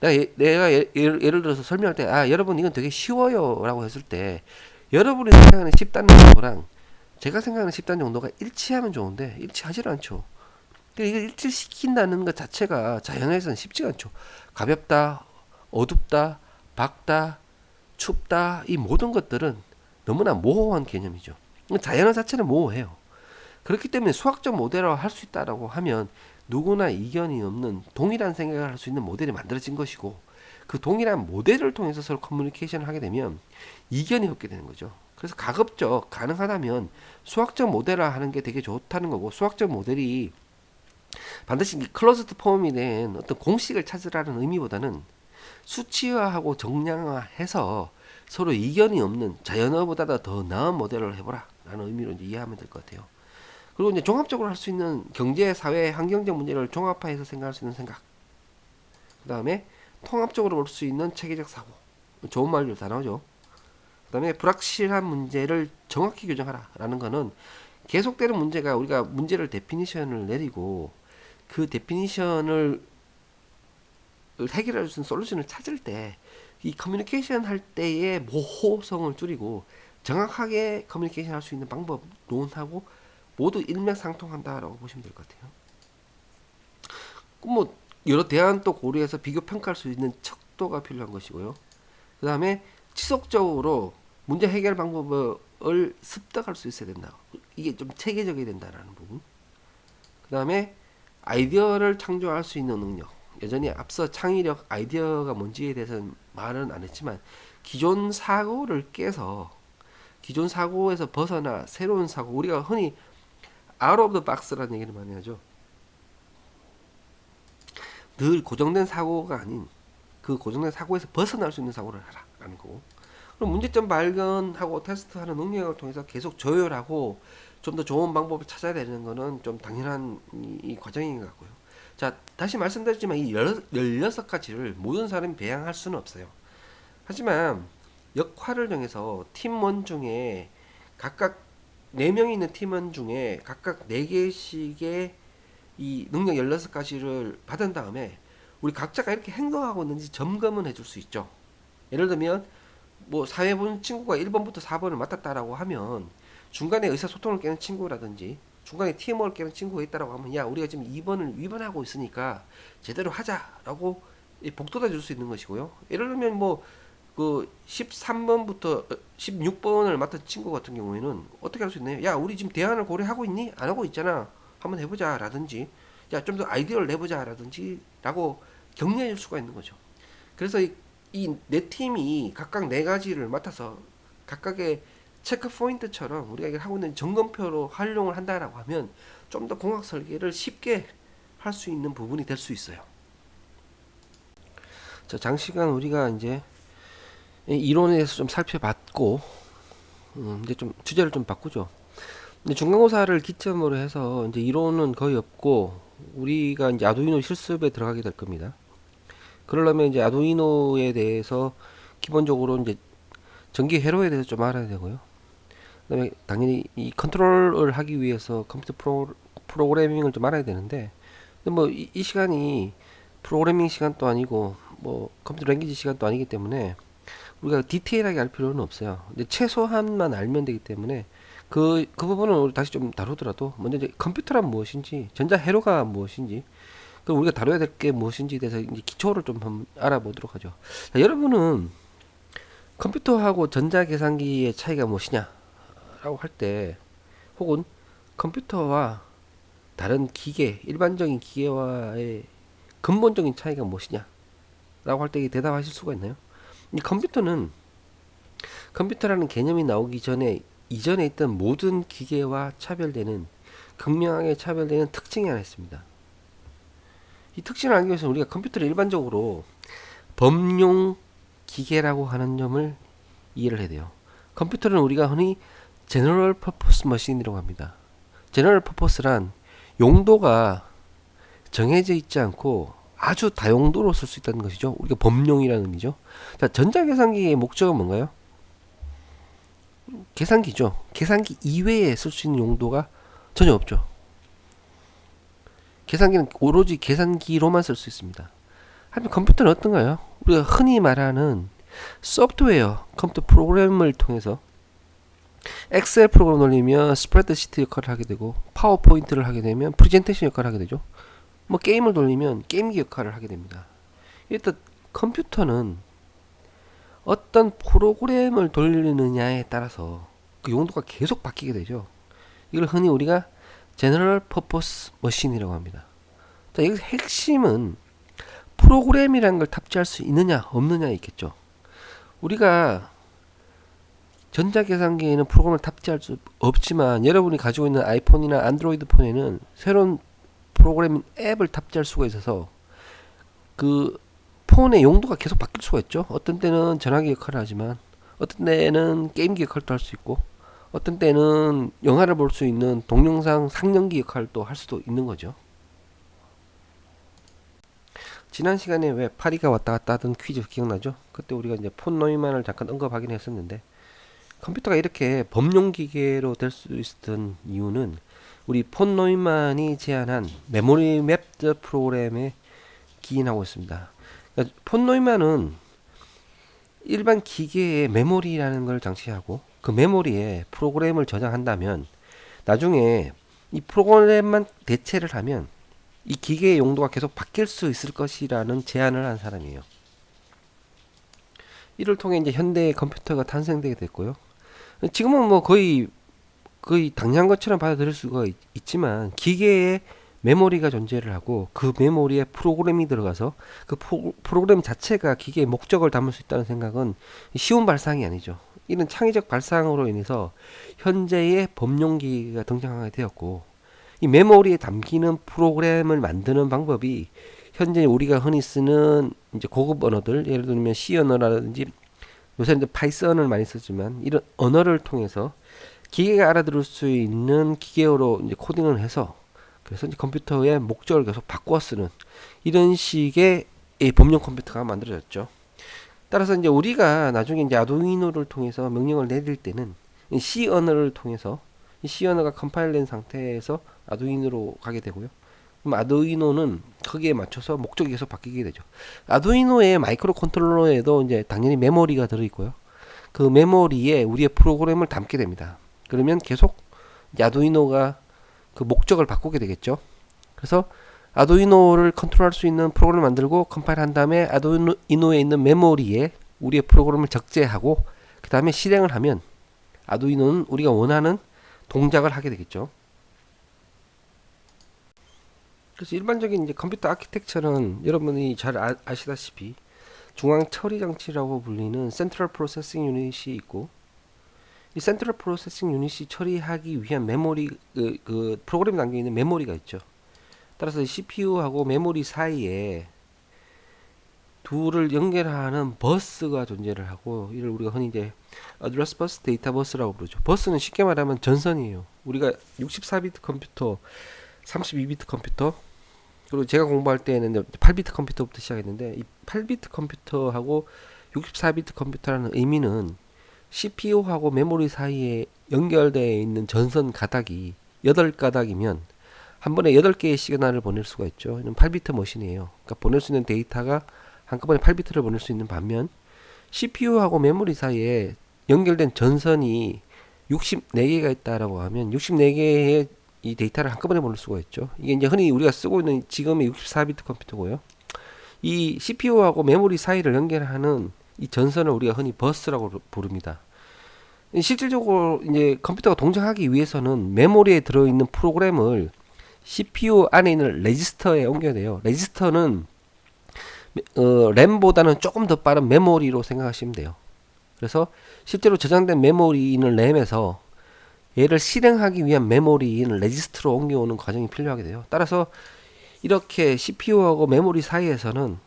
내가 예를 들어서 설명할 때, 여러분 이건 되게 쉬워요 라고 했을 때, 여러분이 생각하는 쉽다는 정도랑 제가 생각하는 쉽다는 정도가 일치하면 좋은데, 일치하지 않죠. 그러니까 이걸 일치시킨다는 것 자체가 자연에서는 쉽지가 않죠. 가볍다, 어둡다, 밝다, 춥다, 이 모든 것들은 너무나 모호한 개념이죠. 자연어 자체는 모호해요. 그렇기 때문에 수학적 모델을 할 수 있다라고 하면 누구나 이견이 없는 동일한 생각을 할 수 있는 모델이 만들어진 것이고 그 동일한 모델을 통해서 서로 커뮤니케이션을 하게 되면 이견이 없게 되는 거죠. 그래서 가급적 가능하다면 수학적 모델을 하는 게 되게 좋다는 거고 수학적 모델이 반드시 클로즈드 폼이 된 어떤 공식을 찾으라는 의미보다는 수치화하고 정량화해서 서로 이견이 없는 자연어보다 더 나은 모델을 해보라 라는 의미로 이제 이해하면 될 것 같아요. 그리고 이제 종합적으로 할 수 있는 경제, 사회, 환경적 문제를 종합화해서 생각할 수 있는 생각. 그 다음에 통합적으로 볼 수 있는 체계적 사고. 좋은 말로 다 나오죠. 그 다음에 불확실한 문제를 정확히 규정하라 라는 거는 계속되는 문제가 우리가 문제를 데피니션을 내리고 그 데피니션을 해결할 수 있는 솔루션을 찾을 때 이 커뮤니케이션 할 때의 모호성을 줄이고 정확하게 커뮤니케이션 할 수 있는 방법, 논하고 모두 일맥상통한다라고 보시면 될 것 같아요. 뭐 여러 대안도 고려해서 비교 평가할 수 있는 척도가 필요한 것이고요. 그 다음에 지속적으로 문제 해결 방법을 습득할 수 있어야 된다. 이게 좀 체계적이 된다라는 부분. 그 다음에 아이디어를 창조할 수 있는 능력. 여전히 앞서 창의력, 아이디어가 뭔지에 대해서는 말은 안 했지만 기존 사고를 깨서 기존 사고에서 벗어나 새로운 사고, 우리가 흔히 out of the box라는 얘기를 많이 하죠. 늘 고정된 사고가 아닌 그 고정된 사고에서 벗어날 수 있는 사고를 하라라는 거고. 그럼 문제점 발견하고 테스트하는 능력을 통해서 계속 조율하고 좀 더 좋은 방법을 찾아야 되는 거는 좀 당연한 이 과정인 것 같고요. 자, 다시 말씀드렸지만 이 16가지를 모든 사람이 배양할 수는 없어요. 하지만 역할을 정해서 팀원 중에 각각 4명이 있는 팀원 중에 각각 4개씩의 이 능력 16가지를 받은 다음에 우리 각자가 이렇게 행동하고 있는지 점검은 해줄 수 있죠. 예를 들면 뭐 사회본 친구가 1번부터 4번을 맡았다라고 하면 중간에 의사소통을 깨는 친구라든지 중간에 팀워크를 깨는 친구가 있다라고 하면 야 우리가 지금 2번을 위반하고 있으니까 제대로 하자라고 복돋아 줄 수 있는 것이고요. 예를 들면 뭐 그 13번부터 16번을 맡은 친구 같은 경우에는 어떻게 할 수 있나요? 야 우리 지금 대안을 고려하고 있니? 안 하고 있잖아. 한번 해보자 라든지 야 좀 더 아이디어를 내보자 라든지 라고 격려해 줄 수가 있는 거죠. 그래서 이 네 팀이 각각 4가지를 맡아서 각각의 체크 포인트처럼 우리가 하고 있는 점검표로 활용을 한다라고 하면 좀 더 공학 설계를 쉽게 할 수 있는 부분이 될 수 있어요. 자, 장시간 우리가 이제 이론에 대해서 좀 살펴봤고, 이제 좀 주제를 좀 바꾸죠. 이제 중간고사를 기점으로 해서 이제 이론은 거의 없고 우리가 이제 아두이노 실습에 들어가게 될 겁니다. 그러려면 이제 아두이노에 대해서 기본적으로 이제 전기 회로에 대해서 좀 알아야 되고요. 그다음에 당연히 이 컨트롤을 하기 위해서 컴퓨터 프로그래밍을 좀 알아야 되는데, 근데 뭐 이 시간이 프로그래밍 시간도 아니고 뭐 컴퓨터 랭귀지 시간도 아니기 때문에 우리가 디테일하게 알 필요는 없어요. 이제 최소한만 알면 되기 때문에 그 부분은 우리 다시 좀 다루더라도 먼저 이제 컴퓨터란 무엇인지, 전자 회로가 무엇인지, 그리고 우리가 다뤄야 될 게 무엇인지에 대해서 이제 기초를 좀 한번 알아보도록 하죠. 자, 여러분은 컴퓨터하고 전자 계산기의 차이가 무엇이냐라고 할 때, 혹은 컴퓨터와 다른 기계, 일반적인 기계와의 근본적인 차이가 무엇이냐라고 할 때 대답하실 수가 있나요? 이 컴퓨터라는 개념이 나오기 전에 이전에 있던 모든 기계와 차별되는, 극명하게 차별되는 특징이 하나 있습니다. 이 특징을 알기 위해서는 우리가 컴퓨터를 일반적으로 범용 기계라고 하는 점을 이해를 해야 돼요. 컴퓨터는 우리가 흔히 제너럴 퍼포스 머신이라고 합니다. 제너럴 퍼포스란 용도가 정해져 있지 않고 아주 다용도로 쓸 수 있다는 것이죠. 우리가 범용이라는 의미죠. 자, 전자계산기의 목적은 뭔가요? 계산기죠. 계산기 이외에 쓸 수 있는 용도가 전혀 없죠. 계산기는 오로지 계산기로만 쓸 수 있습니다. 하지만 컴퓨터는 어떤가요? 우리가 흔히 말하는 소프트웨어, 컴퓨터 프로그램을 통해서 엑셀 프로그램 돌리면 스프레드시트 역할을 하게 되고, 파워포인트를 하게 되면 프레젠테이션 역할을 하게 되죠. 뭐 게임을 돌리면 게임기 역할을 하게 됩니다. 일단 컴퓨터는 어떤 프로그램을 돌리느냐에 따라서 그 용도가 계속 바뀌게 되죠. 이걸 흔히 우리가 제너럴 퍼포스 머신이라고 합니다. 자, 여기서 핵심은 프로그램이라는 걸 탑재할 수 있느냐 없느냐에 있겠죠. 우리가 전자계산기에는 프로그램을 탑재할 수 없지만 여러분이 가지고 있는 아이폰이나 안드로이드 폰에는 새로운 프로그래밍 앱을 탑재할 수가 있어서 그 폰의 용도가 계속 바뀔 수가 있죠. 어떤 때는 전화기 역할을 하지만 어떤 때는 게임기 역할도 할 수 있고, 어떤 때는 영화를 볼 수 있는 동영상 상영기 역할도 할 수도 있는 거죠. 지난 시간에 왜 파리가 왔다 갔다 하던 퀴즈 기억나죠? 그때 우리가 이제 폰 노이만을 잠깐 언급하긴 했었는데, 컴퓨터가 이렇게 범용 기계로 될 수 있었던 이유는 우리 폰 노이만이 제안한 메모리 맵드 프로그램에 기인하고 있습니다. 그러니까 폰 노이만은 일반 기계에 메모리라는 걸 장치하고 그 메모리에 프로그램을 저장한다면 나중에 이 프로그램만 대체를 하면 이 기계의 용도가 계속 바뀔 수 있을 것이라는 제안을 한 사람이에요. 이를 통해 이제 현대의 컴퓨터가 탄생되게 됐고요. 지금은 뭐 거의 당연한 것처럼 받아들일 수가 있지만 기계에 메모리가 존재를 하고 그 메모리에 프로그램이 들어가서 그 프로그램 자체가 기계의 목적을 담을 수 있다는 생각은 쉬운 발상이 아니죠. 이런 창의적 발상으로 인해서 현재의 범용 기계가 등장하게 되었고, 이 메모리에 담기는 프로그램을 만드는 방법이 현재 우리가 흔히 쓰는 이제 고급 언어들, 예를 들면 C 언어라든지 요새는 파이썬을 많이 쓰지만 이런 언어를 통해서 기계가 알아들을 수 있는 기계어로 이제 코딩을 해서, 그래서 이제 컴퓨터의 목적을 계속 바꿔 쓰는 이런 식의 범용 컴퓨터가 만들어졌죠. 따라서 이제 우리가 나중에 이제 아두이노를 통해서 명령을 내릴 때는 C 언어를 통해서 이 C 언어가 컴파일된 상태에서 아두이노로 가게 되고요. 그럼 아두이노는 거기에 맞춰서 목적이 계속 바뀌게 되죠. 아두이노의 마이크로 컨트롤러에도 이제 당연히 메모리가 들어 있고요. 그 메모리에 우리의 프로그램을 담게 됩니다. 그러면 계속 아두이노가 그 목적을 바꾸게 되겠죠. 그래서 아두이노를 컨트롤할 수 있는 프로그램을 만들고 컴파일 한 다음에 아두이노에 있는 메모리에 우리의 프로그램을 적재하고 그 다음에 실행을 하면 아두이노는 우리가 원하는 동작을 하게 되겠죠. 그래서 일반적인 이제 컴퓨터 아키텍처는 여러분이 잘 아시다시피 중앙 처리 장치라고 불리는 센트럴 프로세싱 유닛이 있고, 이 센트럴 프로세싱 유닛이 처리하기 위한 메모리, 그 프로그램 담겨 있는 메모리가 있죠. 따라서 CPU하고 메모리 사이에 둘을 연결하는 버스가 존재를 하고, 이를 우리가 흔히 이제 어드레스 버스, 데이터 버스라고 부르죠. 버스는 쉽게 말하면 전선이에요. 우리가 64비트 컴퓨터, 32비트 컴퓨터, 그리고 제가 공부할 때는 8비트 컴퓨터부터 시작했는데, 이 8비트 컴퓨터하고 64비트 컴퓨터라는 의미는 CPU하고 메모리 사이에 연결되어 있는 전선 가닥이 8가닥이면 한 번에 8개의 시그널을 보낼 수가 있죠. 이는 8비트 머신이에요. 그러니까 보낼 수 있는 데이터가 한꺼번에 8비트를 보낼 수 있는 반면, CPU하고 메모리 사이에 연결된 전선이 64개가 있다라고 하면 64개의 이 데이터를 한꺼번에 보낼 수가 있죠. 이게 이제 흔히 우리가 쓰고 있는 지금의 64비트 컴퓨터고요. 이 CPU하고 메모리 사이를 연결하는 이 전선을 우리가 흔히 버스라고 부릅니다. 실질적으로 이제 컴퓨터가 동작하기 위해서는 메모리에 들어있는 프로그램을 CPU 안에 있는 레지스터에 옮겨야 돼요. 레지스터는 램보다는 조금 더 빠른 메모리로 생각하시면 돼요. 그래서 실제로 저장된 메모리는 램에서 얘를 실행하기 위한 메모리인 레지스터로 옮겨오는 과정이 필요하게 돼요. 따라서 이렇게 CPU하고 메모리 사이에서는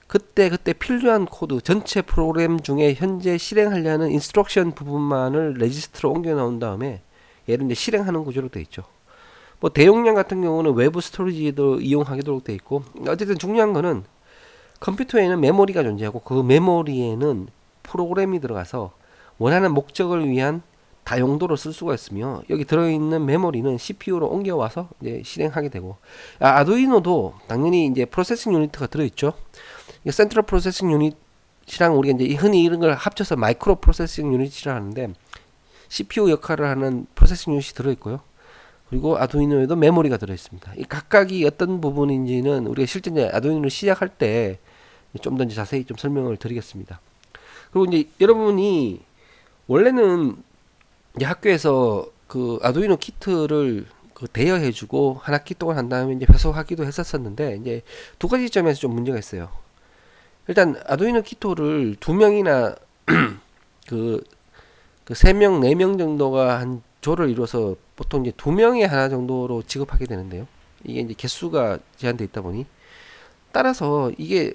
그때 필요한 코드, 전체 프로그램 중에 현재 실행하려는 인스트럭션 부분만을 레지스터로 옮겨 놓은 다음에 얘를 이제 실행하는 구조로 되어 있죠. 뭐 대용량 같은 경우는 외부 스토리지도 이용하도록 되어 있고, 어쨌든 중요한 거는 컴퓨터에는 메모리가 존재하고 그 메모리에는 프로그램이 들어가서 원하는 목적을 위한 다용도로 쓸 수가 있으며, 여기 들어있는 메모리는 CPU로 옮겨와서 이제 실행하게 되고, 아두이노도 당연히 이제 프로세싱 유니트가 들어있죠. 센트럴 프로세싱 유닛이랑 우리가 이제 흔히 이런 걸 합쳐서 마이크로 프로세싱 유닛이라 하는데, CPU 역할을 하는 프로세싱 유닛이 들어있고요. 그리고 아두이노에도 메모리가 들어있습니다. 이 각각이 어떤 부분인지는 우리가 실제 이제 아두이노를 시작할 때 좀 더 자세히 좀 설명을 드리겠습니다. 그리고 이제 여러분이 원래는 이제 학교에서 그 아두이노 키트를 대여해주고 한 학기 동안 한 다음에 이제 배속하기도 했었었는데, 이제 두 가지 점에서 좀 문제가 있어요. 일단 아두이노 키토를 2명이나 그 3명, 4명 정도가 한 조를 이루어서 보통 이제 2명에 하나 정도로 지급하게 되는데요. 이게 이제 개수가 제한되어 있다 보니, 따라서 이게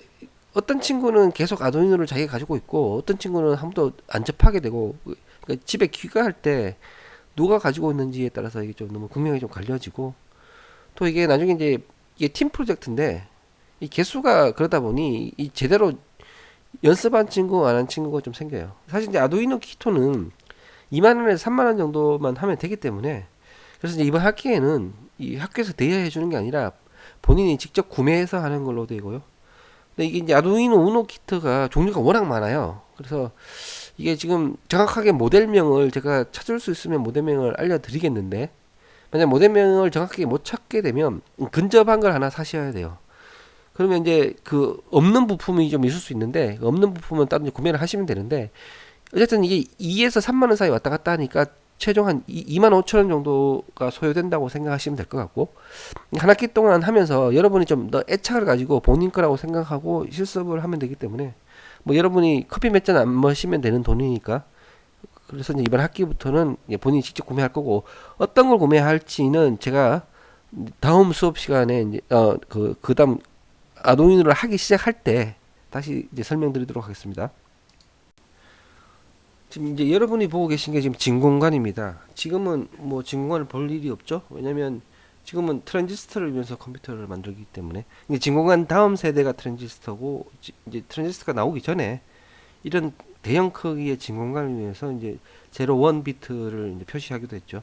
어떤 친구는 계속 아두이노를 자기가 가지고 있고 어떤 친구는 한 번도 안 접하게 되고, 그러니까 집에 귀가할 때 누가 가지고 있는지에 따라서 이게 좀 너무 극명히 좀 갈려지고, 또 이게 나중에 이제 이게 팀 프로젝트인데 이 개수가 그러다 보니 이 제대로 연습한 친구 안 한 친구가 좀 생겨요. 사실 이제 아두이노 키토는 2만원에서 3만원 정도만 하면 되기 때문에, 그래서 이제 이번 학기에는 이 학교에서 대여해 주는 게 아니라 본인이 직접 구매해서 하는 걸로 되고요. 근데 이게 이제 아두이노 우노 키트가 종류가 워낙 많아요. 그래서 이게 지금 정확하게 모델명을 제가 찾을 수 있으면 모델명을 알려드리겠는데, 만약 모델명을 정확하게 못 찾게 되면 근접한 걸 하나 사셔야 돼요. 그러면 이제 그 없는 부품이 좀 있을 수 있는데, 없는 부품은 따로 구매를 하시면 되는데, 어쨌든 이게 2에서 3만원 사이 왔다 갔다 하니까 최종 한 2만 5천원 정도가 소요된다고 생각하시면 될 것 같고, 한 학기 동안 하면서 여러분이 좀 더 애착을 가지고 본인 거라고 생각하고 실습을 하면 되기 때문에, 뭐 여러분이 커피 몇 잔 안 마시면 되는 돈이니까, 그래서 이제 이번 학기부터는 본인이 직접 구매할 거고, 어떤 걸 구매할지는 제가 다음 수업 시간에 이제 그다음 아두이노를 하기 시작할 때 다시 이제 설명드리도록 하겠습니다. 지금 이제 여러분이 보고 계신 게 지금 진공관입니다. 지금은 뭐 진공관을 볼 일이 없죠. 왜냐면 지금은 트랜지스터를 이용해서 컴퓨터를 만들기 때문에. 이제 진공관 다음 세대가 트랜지스터고, 이제 트랜지스터가 나오기 전에 이런 대형 크기의 진공관을 위해서 이제 0, 1비트를 이제 표시하기도 했죠.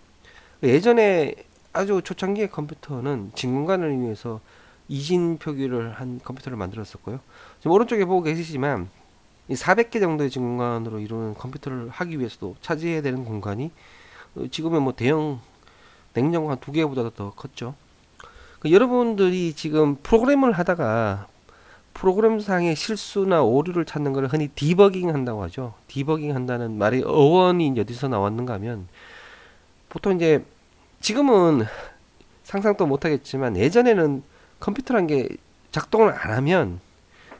예전에 아주 초창기의 컴퓨터는 진공관을 이용해서 이진 표기를 한 컴퓨터를 만들었었고요. 지금 오른쪽에 보고 계시지만 이 400개 정도의 진공관으로 이루는 컴퓨터를 하기 위해서도 차지해야 되는 공간이 지금은 뭐 대형 냉장고 한 2개보다 더 컸죠. 여러분들이 지금 프로그램을 하다가 프로그램상의 실수나 오류를 찾는 걸 흔히 디버깅 한다고 하죠. 디버깅 한다는 말의 어원이 이제 어디서 나왔는가 하면, 보통 이제 지금은 상상도 못하겠지만 예전에는 컴퓨터란 게 작동을 안 하면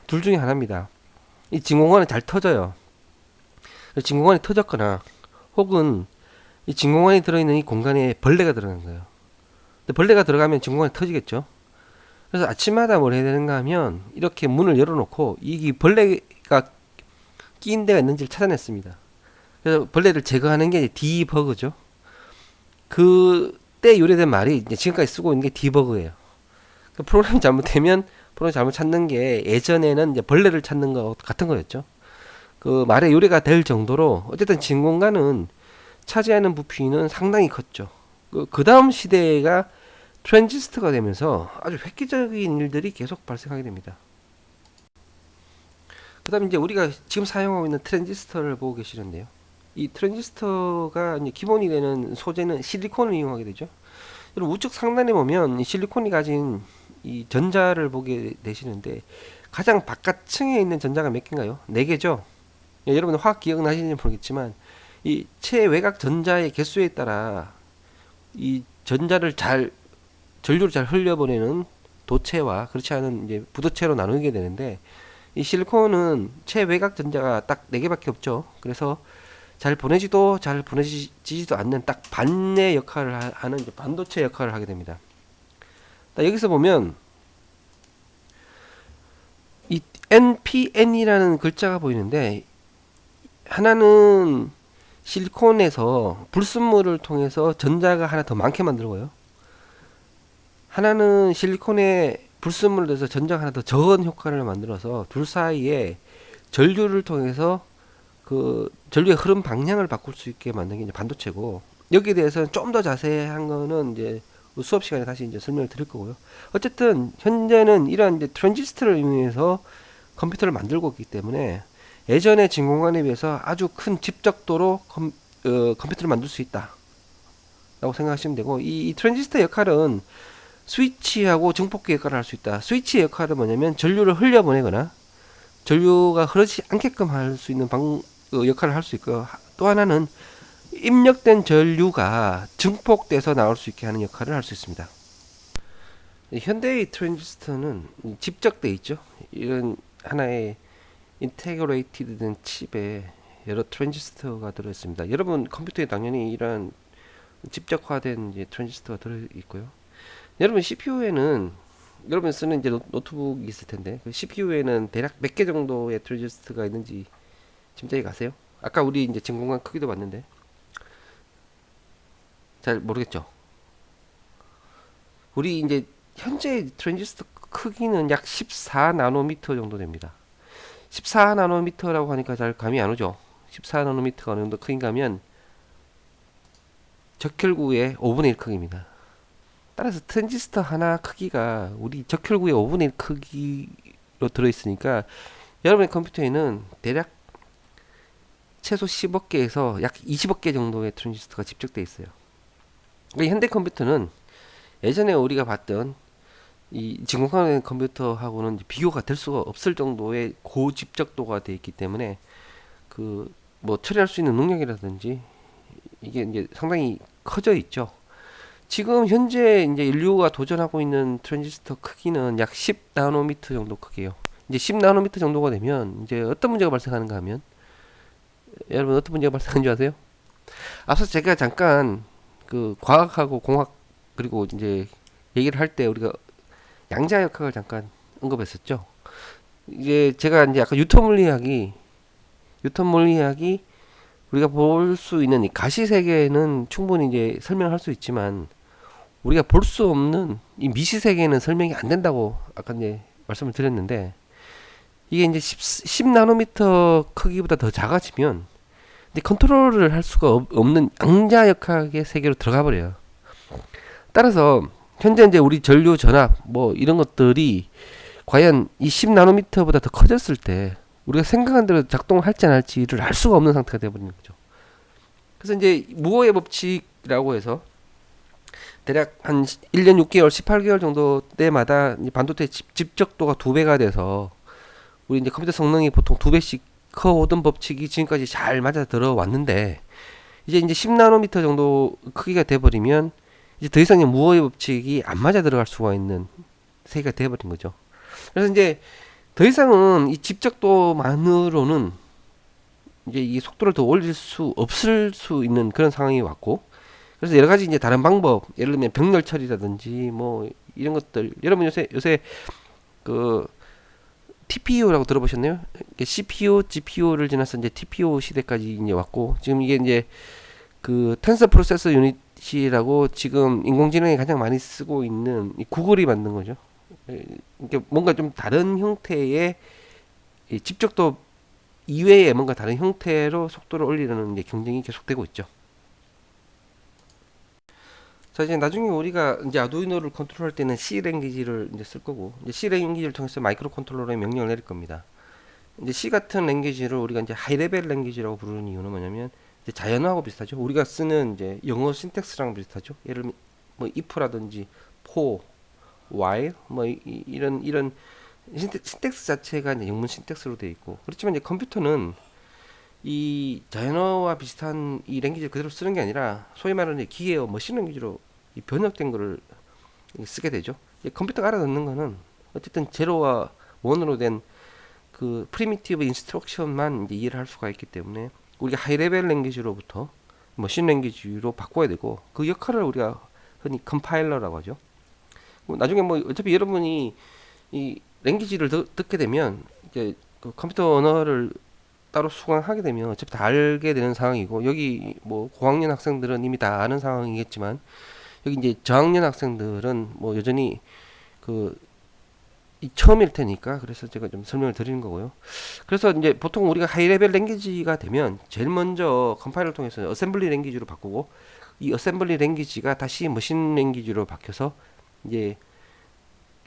둘 중에 하나입니다. 이 진공관이 잘 터져요. 진공관이 터졌거나, 혹은 이 진공관이 들어있는 이 공간에 벌레가 들어간 거예요. 근데 벌레가 들어가면 진공관이 터지겠죠. 그래서 아침마다 뭘 해야 되는가 하면 이렇게 문을 열어놓고 이 벌레가 끼인 데가 있는지를 찾아냈습니다. 그래서 벌레를 제거하는 게 디버그죠. 그때 유래된 말이 이제 지금까지 쓰고 있는 게 디버그예요. 그 프로그램이 잘못되면 프로그램 잘못 찾는 게 예전에는 이제 벌레를 찾는 거 같은 거였죠. 그 말의 유래가 될 정도로 어쨌든 진공관은 차지하는 부피는 상당히 컸죠. 그 다음 시대가 트랜지스터가 되면서 아주 획기적인 일들이 계속 발생하게 됩니다. 그 다음에 이제 우리가 지금 사용하고 있는 트랜지스터를 보고 계시는데요. 이 트랜지스터가 이제 기본이 되는 소재는 실리콘을 이용하게 되죠. 여러분 우측 상단에 보면 이 실리콘이 가진 이 전자를 보게 되시는데 가장 바깥층에 있는 전자가 몇 개인가요? 4개죠. 예, 여러분 화학 기억나시는지 모르겠지만 이 체외곽 전자의 개수에 따라 이 전자를 전류를 잘 흘려보내는 도체와 그렇지 않은 이제 부도체로 나누게 되는데 이 실리콘은 체외곽 전자가 딱 4개밖에 없죠. 그래서 잘 보내지도 잘 보내지지도 않는 딱 반의 역할을 하는 이제 반도체 역할을 하게 됩니다. 여기서 보면 이 NPN이라는 글자가 보이는데 하나는 실리콘에서 불순물을 통해서 전자가 하나 더 많게 만들고요. 하나는 실리콘에 불순물을 넣어서 전자가 하나 더 적은 효과를 만들어서 둘 사이에 전류를 통해서 그 전류의 흐름 방향을 바꿀 수 있게 만든 게 이제 반도체고, 여기에 대해서는 좀 더 자세한 거는 이제 수업 시간에 다시 이제 설명을 드릴 거고요. 어쨌든 현재는 이러한 이제 트랜지스터를 이용해서 컴퓨터를 만들고 있기 때문에 예전의 진공관에 비해서 아주 큰 집적도로 컴퓨터를 만들 수 있다 라고 생각하시면 되고, 이 트랜지스터 역할은 스위치하고 증폭기 역할을 할 수 있다. 스위치의 역할은 뭐냐면 전류를 흘려보내거나 전류가 흐르지 않게끔 할 수 있는 역할을 할 수 있고요. 또 하나는 입력된 전류가 증폭돼서 나올 수 있게 하는 역할을 할 수 있습니다. 현대의 트랜지스터는 집적돼 있죠. 이런 하나의 인테그레이티드 된 칩에 여러 트랜지스터가 들어있습니다. 여러분 컴퓨터에 당연히 이런 집적화된 이제 트랜지스터가 들어있고요. 여러분 CPU에는 여러분 쓰는 이제 노트북이 있을 텐데 그 CPU에는 대략 몇 개 정도의 트랜지스터가 있는지 짐작이 가세요? 아까 우리 이제 진공관 크기도 봤는데 잘 모르겠죠. 우리 이제 현재 트랜지스터 크기는 약 14나노미터 정도 됩니다. 14나노미터라고 하니까 잘 감이 안 오죠. 14나노미터가 어느 정도 크긴가 하면 적혈구의 5분의 1 크기입니다. 따라서 트랜지스터 하나 크기가 우리 적혈구의 5분의 1 크기로 들어있으니까 여러분의 컴퓨터에는 대략 최소 10억 개에서 약 20억 개 정도의 트랜지스터가 집적되어 있어요. 현대 컴퓨터는 예전에 우리가 봤던 이 진공관 컴퓨터하고는 비교가 될 수가 없을 정도의 고집적도가 되어 있기 때문에 그 뭐 처리할 수 있는 능력이라든지 이게 이제 상당히 커져 있죠. 지금 현재 이제 인류가 도전하고 있는 트랜지스터 크기는 약 10나노미터 정도 크기예요. 이제 10나노미터 정도가 되면 이제 어떤 문제가 발생하는가 하면, 여러분 어떤 문제가 발생하는 줄 아세요? 앞서 제가 잠깐 그 과학하고 공학 그리고 이제 얘기를 할 때 우리가 양자 역학을 잠깐 언급했었죠. 이제 제가 이제 아까 뉴턴 물리학이 우리가 볼 수 있는 이 가시 세계는 충분히 이제 설명할 수 있지만 우리가 볼 수 없는 이 미시 세계는 설명이 안 된다고 아까 이제 말씀을 드렸는데, 이게 이제 10나노미터 크기보다 더 작아지면 이제 컨트롤을 할 수가 없는 양자 역학의 세계로 들어가 버려요. 따라서 현재 이제 우리 전류 전압 뭐 이런 것들이 과연 이 10나노미터보다 더 커졌을 때 우리가 생각한 대로 작동할지 안 할지를 알 수가 없는 상태가 되어버리는 거죠. 그래서 이제 무어의 법칙이라고 해서 대략 한 1년 6개월, 18개월 정도 때마다 반도체 집적도가 2배가 돼서 우리 이제 컴퓨터 성능이 보통 2배씩 커오던 법칙이 지금까지 잘 맞아 들어왔는데, 이제 10나노미터 정도 크기가 돼버리면 이제 더 이상 무어의 법칙이 안 맞아 들어갈 수가 있는 세계가 돼버린 거죠. 그래서 이제 더 이상은 이 집적도만으로는 이제 이 속도를 더 올릴 수 없을 수 있는 그런 상황이 왔고, 그래서 여러 가지 이제 다른 방법, 예를 들면 병렬 처리라든지 뭐 이런 것들 여러분 요새 그 TPU라고 들어보셨나요? CPU, GPU를 지나서 이제 TPU 시대까지 이제 왔고 지금 이게 이제 그 텐서 프로세서 유닛이라고 지금 인공지능에 가장 많이 쓰고 있는 이 구글이 만든 거죠. 이게 뭔가 좀 다른 형태의 이 집적도 이외에 뭔가 다른 형태로 속도를 올리려는 이제 경쟁이 계속되고 있죠. 자, 이제 나중에 우리가 이제 아두이노를 컨트롤할 때는 C 랭귀지를 이제 쓸 거고, 이제 C 랭귀지를 통해서 마이크로 컨트롤러에 명령을 내릴 겁니다. 이제 C 같은 랭귀지를 우리가 이제 하이 레벨 랭귀지라고 부르는 이유는 뭐냐면, 이제 자연어하고 비슷하죠. 우리가 쓰는 이제 영어 신텍스랑 비슷하죠. 예를 들면 뭐 if라든지 for, while 뭐 이런 신텍스 자체가 이제 영문 신텍스로 되어 있고, 그렇지만 이제 컴퓨터는 이 자연어와 비슷한 이 랭귀지를 그대로 쓰는 게 아니라 소위 말하는 기계어 머신 랭귀지로 이 번역된 거를 쓰게 되죠. 컴퓨터가 알아듣는 거는 어쨌든 제로와 원으로 된 그 프리미티브 인스트럭션만 이제 이해를 할 수가 있기 때문에 우리가 하이 레벨 랭귀지로부터 머신 랭귀지로 바꿔야 되고, 그 역할을 우리가 흔히 컴파일러라고 하죠. 나중에 뭐 어차피 여러분이 이 랭귀지를 듣게 되면 이제 그 컴퓨터 언어를 따로 수강하게 되면 어차피 다 알게 되는 상황이고, 여기 뭐 고학년 학생들은 이미 다 아는 상황이겠지만 여기 이제 저학년 학생들은 뭐 여전히 그 이 처음일 테니까 그래서 제가 좀 설명을 드리는 거고요. 그래서 이제 보통 우리가 하이 레벨 랭귀지가 되면 제일 먼저 컴파일러를 통해서 어셈블리 랭귀지로 바꾸고, 이 어셈블리 랭귀지가 다시 머신 랭귀지로 바뀌어서 이제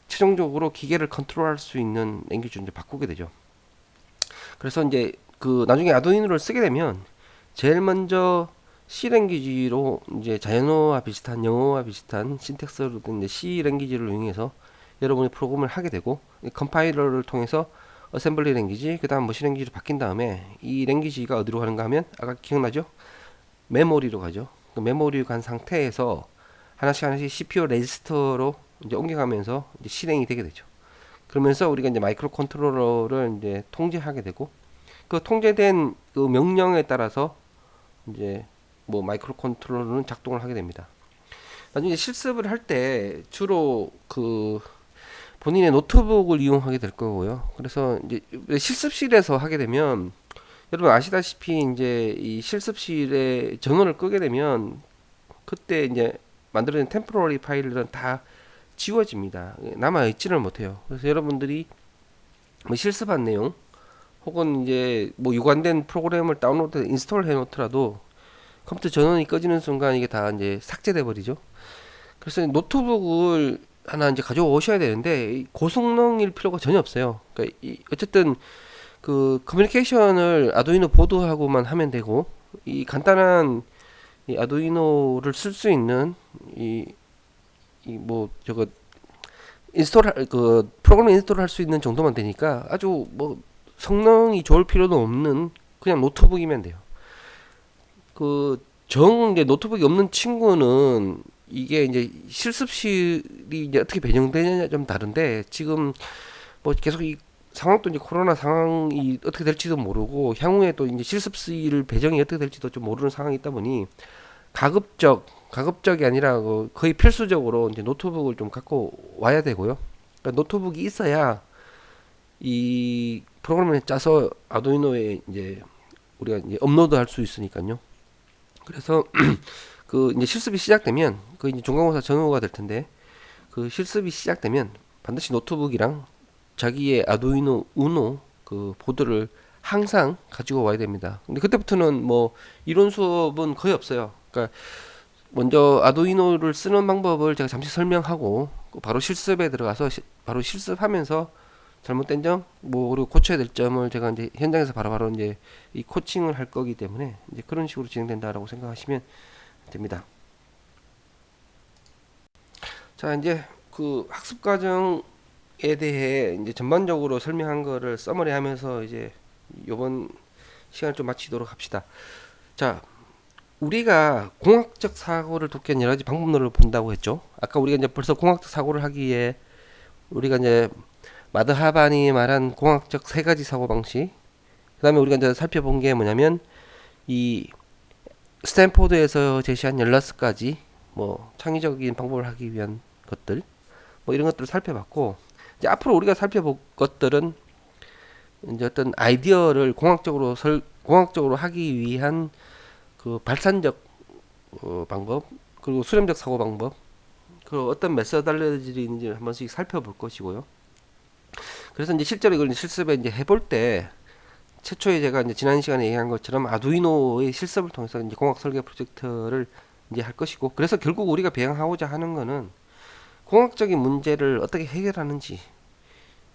최종적으로 기계를 컨트롤할 수 있는 랭귀지로 이제 바꾸게 되죠. 그래서 이제 그 나중에 아두이노를 쓰게 되면 제일 먼저 C 랭귀지로 이제 자연어와 비슷한 영어와 비슷한 신텍스로 된 이제 C 랭귀지를 이용해서 여러분이 프로그램을 하게 되고, 컴파일러를 통해서 어셈블리 랭귀지 그다음 머신 랭귀지로 바뀐 다음에 이 랭귀지가 어디로 가는가 하면 아까 기억나죠? 메모리로 가죠. 그 메모리로 간 상태에서 하나씩 CPU 레지스터로 이제 옮겨가면서 이제 실행이 되게 되죠. 그러면서 우리가 이제 마이크로 컨트롤러를 이제 통제하게 되고, 그 통제된 그 명령에 따라서 이제 뭐 마이크로 컨트롤러는 작동을 하게 됩니다. 나중에 실습을 할 때 주로 그 본인의 노트북을 이용하게 될 거고요. 그래서 이제 실습실에서 하게 되면 여러분 아시다시피 이제 이 실습실에 전원을 끄게 되면 그때 이제 만들어진 템포러리 파일들은 다 지워집니다. 남아 있지를 못해요. 그래서 여러분들이 뭐 실습한 내용 혹은 이제 뭐 유관된 프로그램을 다운로드 인스톨 해 놓더라도 컴퓨터 전원이 꺼지는 순간 이게 다 이제 삭제돼 버리죠. 그래서 노트북을 하나 이제 가져오셔야 되는데 고성능일 필요가 전혀 없어요. 그러니까 어쨌든 그 커뮤니케이션을 아두이노 보드하고만 하면 되고, 이 간단한 이 아두이노를 쓸 수 있는 이 뭐 저거 그 프로그램 인스톨 할 수 있는 정도만 되니까 아주 뭐 성능이 좋을 필요도 없는 그냥 노트북이면 돼요. 그 이제 노트북이 없는 친구는 이게 이제 실습실이 이제 어떻게 배정되느냐 좀 다른데, 지금 뭐 계속 이 상황도 이제 코로나 상황이 어떻게 될지도 모르고 향후에 또 이제 실습실 배정이 어떻게 될지도 좀 모르는 상황이 있다 보니 가급적이 아니라 거의 필수적으로 이제 노트북을 좀 갖고 와야 되고요. 그러니까 노트북이 있어야 이 프로그램을 짜서 아두이노에 이제 우리가 이제 업로드할 수 있으니까요. 그래서 그 이제 실습이 시작되면 그 이제 중간고사 전후가 될 텐데, 그 실습이 시작되면 반드시 노트북이랑 자기의 아두이노 우노 그 보드를 항상 가지고 와야 됩니다. 근데 그때부터는 뭐 이론 수업은 거의 없어요. 그러니까 먼저 아두이노를 쓰는 방법을 제가 잠시 설명하고 바로 실습에 들어가서 바로 실습하면서 잘못된 점, 뭐 그리고 고쳐야 될 점을 제가 이제 현장에서 바로바로 이제 이 코칭을 할 거기 때문에 이제 그런 식으로 진행된다라고 생각하시면 됩니다. 자, 이제 그 학습 과정에 대해 이제 전반적으로 설명한 거를 서머리하면서 이제 요번 시간을 좀 마치도록 합시다. 자, 우리가 공학적 사고를 돕기 위한 여러 가지 방법론을 본다고 했죠. 아까 우리가 이제 벌써 공학적 사고를 하기 위해 우리가 이제 마드하반이 말한 공학적 세 가지 사고 방식, 그 다음에 우리가 이제 살펴본 게 뭐냐면 이 스탠포드에서 제시한 16가지 뭐 창의적인 방법을 하기 위한 것들, 뭐 이런 것들을 살펴봤고, 이제 앞으로 우리가 살펴볼 것들은 이제 어떤 아이디어를 공학적으로 하기 위한 그 발산적 방법, 그리고 수렴적 사고 방법, 그리고 어떤 메서달러지들이 있는지 한 번씩 살펴볼 것이고요. 그래서 이제 실제로 이걸 실습에 이제 해볼 때, 최초에 제가 이제 지난 시간에 얘기한 것처럼 아두이노의 실습을 통해서 이제 공학 설계 프로젝트를 이제 할 것이고, 그래서 결국 우리가 배양하고자 하는 거는 공학적인 문제를 어떻게 해결하는지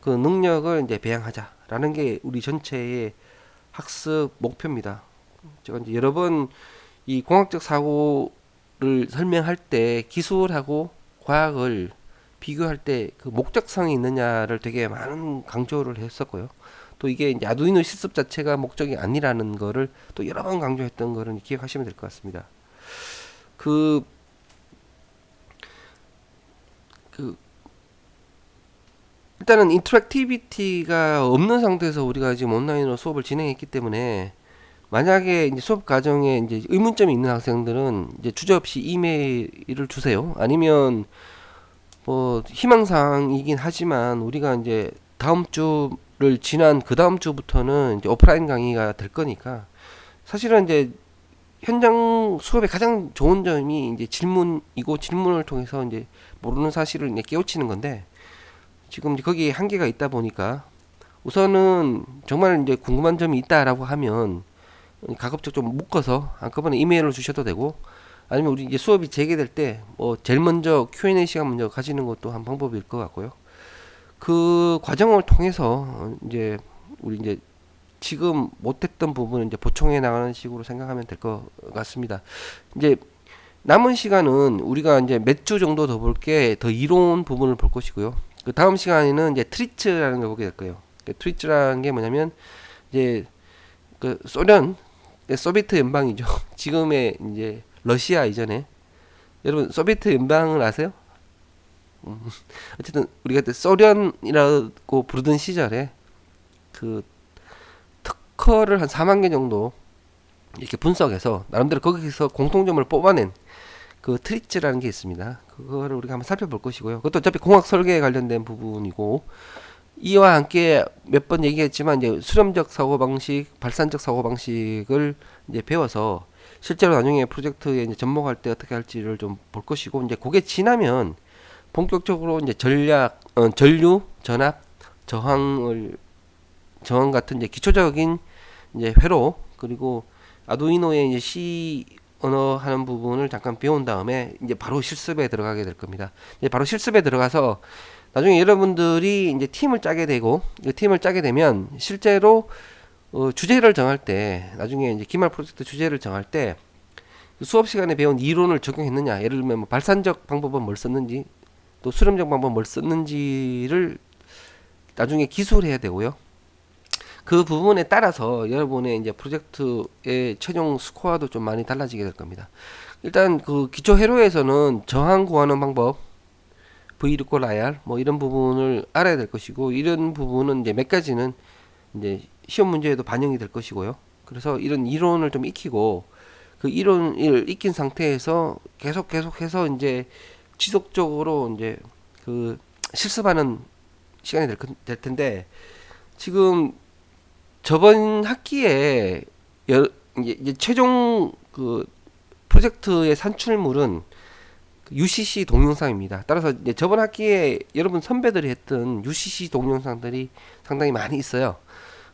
그 능력을 이제 배양하자라는 게 우리 전체의 학습 목표입니다. 제가 이제 여러 번 이 공학적 사고를 설명할 때 기술하고 과학을 비교할 때 그 목적성이 있느냐를 되게 많은 강조를 했었고요. 또 이게 이제 아두이노 실습 자체가 목적이 아니라는 거를 또 여러 번 강조했던 거를 기억하시면 될 것 같습니다. 그, 그, 일단은 인터랙티비티가 없는 상태에서 우리가 지금 온라인으로 수업을 진행했기 때문에, 만약에 이제 수업 과정에 이제 의문점이 있는 학생들은 이제 주저없이 이메일을 주세요. 아니면 뭐 희망사항이긴 하지만 우리가 이제 다음 주를 지난 그 다음 주부터는 이제 오프라인 강의가 될 거니까, 사실은 이제 현장 수업의 가장 좋은 점이 이제 질문이고, 질문을 통해서 이제 모르는 사실을 이제 깨우치는 건데, 지금 이제 거기에 한계가 있다 보니까 우선은 정말 이제 궁금한 점이 있다라고 하면 가급적 좀 묶어서 한꺼번에 이메일을 주셔도 되고, 아니면 우리 이제 수업이 재개될 때 뭐 제일 먼저 Q&A 시간 먼저 가지는 것도 한 방법일 것 같고요. 그 과정을 통해서 이제 우리 이제 지금 못했던 부분을 이제 보충해 나가는 식으로 생각하면 될 것 같습니다. 이제 남은 시간은 우리가 이제 몇 주 정도 더 볼 게 더 이론 부분을 볼 것이고요. 그 다음 시간에는 이제 트리츠라는 걸 보게 될 거예요. 그 트리츠라는 게 뭐냐면 이제 그 소비에트 연방이죠. 지금의 이제 러시아 이전에, 여러분 소비에트 연방을 아세요? 어쨌든 우리가 그때 소련이라고 부르던 시절에 그 특허를 한 4만 개 정도 이렇게 분석해서 나름대로 거기서 공통점을 뽑아낸 그 트리츠라는 게 있습니다. 그거를 우리가 한번 살펴볼 것이고요. 그것도 어차피 공학 설계에 관련된 부분이고, 이와 함께 몇 번 얘기했지만 이제 수렴적 사고 방식, 발산적 사고 방식을 이제 배워서 실제로 나중에 프로젝트에 이제 접목할 때 어떻게 할지를 좀 볼 것이고, 이제 그게 지나면 본격적으로 이제 전류, 전압, 저항 같은 이제 기초적인 이제 회로, 그리고 아두이노의 이제 C 언어 하는 부분을 잠깐 배운 다음에 이제 바로 실습에 들어가게 될 겁니다. 이제 바로 실습에 들어가서 나중에 여러분들이 이제 팀을 짜게 되고, 그 팀을 짜게 되면 실제로 주제를 정할 때, 나중에 이제 기말 프로젝트 주제를 정할 때 수업 시간에 배운 이론을 적용했느냐, 예를 들면 뭐 발산적 방법은 뭘 썼는지, 또 수렴적 방법은 뭘 썼는지를 나중에 기술해야 되고요. 그 부분에 따라서 여러분의 이제 프로젝트의 최종 스코어도 좀 많이 달라지게 될 겁니다. 일단 그 기초 회로에서는 저항 구하는 방법, V equal IR 뭐 이런 부분을 알아야 될 것이고, 이런 부분은 이제 몇 가지는 이제 시험 문제에도 반영이 될 것이고요. 그래서 이런 이론을 좀 익히고, 그 이론을 익힌 상태에서 계속해서 이제 지속적으로 이제 그 실습하는 시간이 될 텐데, 지금 저번 학기에 이제 최종 그 프로젝트의 산출물은 UCC 동영상입니다. 따라서 이제 저번 학기에 여러분 선배들이 했던 UCC 동영상들이 상당히 많이 있어요.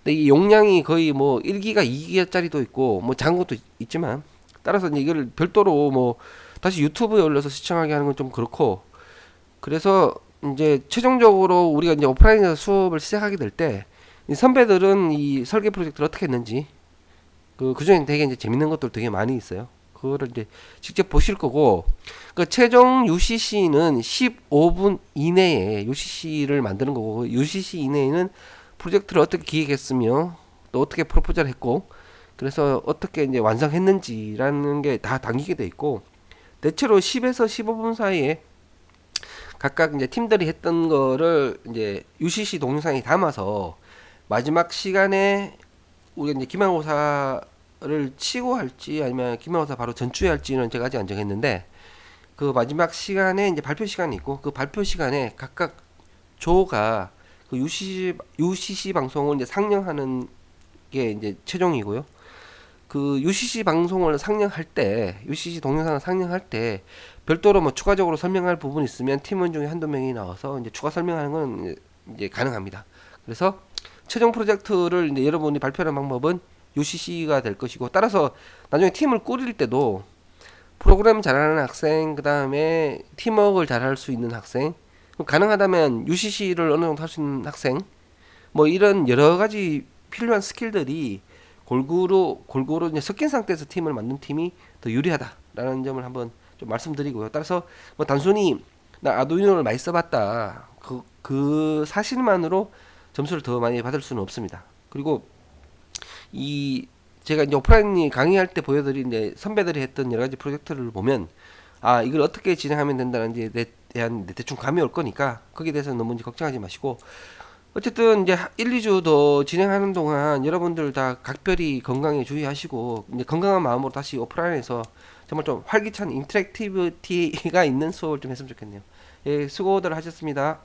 근데 이 용량이 거의 뭐 1기가 2기가짜리도 있고 뭐 작은 것도 있지만, 따라서 이제 이걸 별도로 뭐 다시 유튜브에 올려서 시청하게 하는 건 좀 그렇고, 그래서 이제 최종적으로 우리가 이제 오프라인에서 수업을 시작하게 될 때 이 선배들은 이 설계 프로젝트를 어떻게 했는지, 그 중에 되게 이제 재밌는 것들 되게 많이 있어요. 그거를 이제 직접 보실 거고, 그 최종 UCC는 15분 이내에 UCC를 만드는 거고, UCC 이내에는 프로젝트를 어떻게 기획했으며 또 어떻게 프로포즈를 했고, 그래서 어떻게 이제 완성했는지라는 게 다 담기게 돼 있고, 대체로 10에서 15분 사이에 각각 이제 팀들이 했던 거를 이제 UCC 동영상에 담아서 마지막 시간에 우리가 이제 기말고사를 치고 할지 아니면 기말고사 바로 전주에 할지는 제가 아직 안 정했는데, 그 마지막 시간에 이제 발표 시간이 있고 그 발표 시간에 각각 조가 그 UCC 방송을 이제 상영하는 게 이제 최종이고요. 그 UCC 방송을 상영할 때, UCC 동영상을 상영할 때 별도로 뭐 추가적으로 설명할 부분이 있으면 팀원 중에 한두 명이 나와서 이제 추가 설명하는 건 이제 가능합니다. 그래서 최종 프로젝트를 이제 여러분이 발표하는 방법은 UCC가 될 것이고, 따라서 나중에 팀을 꾸릴 때도 프로그램 잘하는 학생, 그 다음에 팀워크를 잘할 수 있는 학생, 가능하다면 UCC를 어느 정도 할 수 있는 학생, 뭐 이런 여러 가지 필요한 스킬들이 골고루 이제 섞인 상태에서 팀을 만든 팀이 더 유리하다라는 점을 한번 좀 말씀드리고요. 따라서 뭐 단순히 나 아두이노를 많이 써봤다 그 사실만으로 점수를 더 많이 받을 수는 없습니다. 그리고 이 제가 이제 오프라인 강의할 때 보여드린 이제 선배들이 했던 여러 가지 프로젝트를 보면 아 이걸 어떻게 진행하면 된다는 데 대한 대충 감이 올 거니까 거기에 대해서는 너무 이제 걱정하지 마시고, 어쨌든 이제 1, 2주 더 진행하는 동안 여러분들 다 각별히 건강에 주의하시고 이제 건강한 마음으로 다시 오프라인에서 정말 좀 활기찬 인터랙티비티가 있는 수업을 좀 했으면 좋겠네요. 예, 수고들 하셨습니다.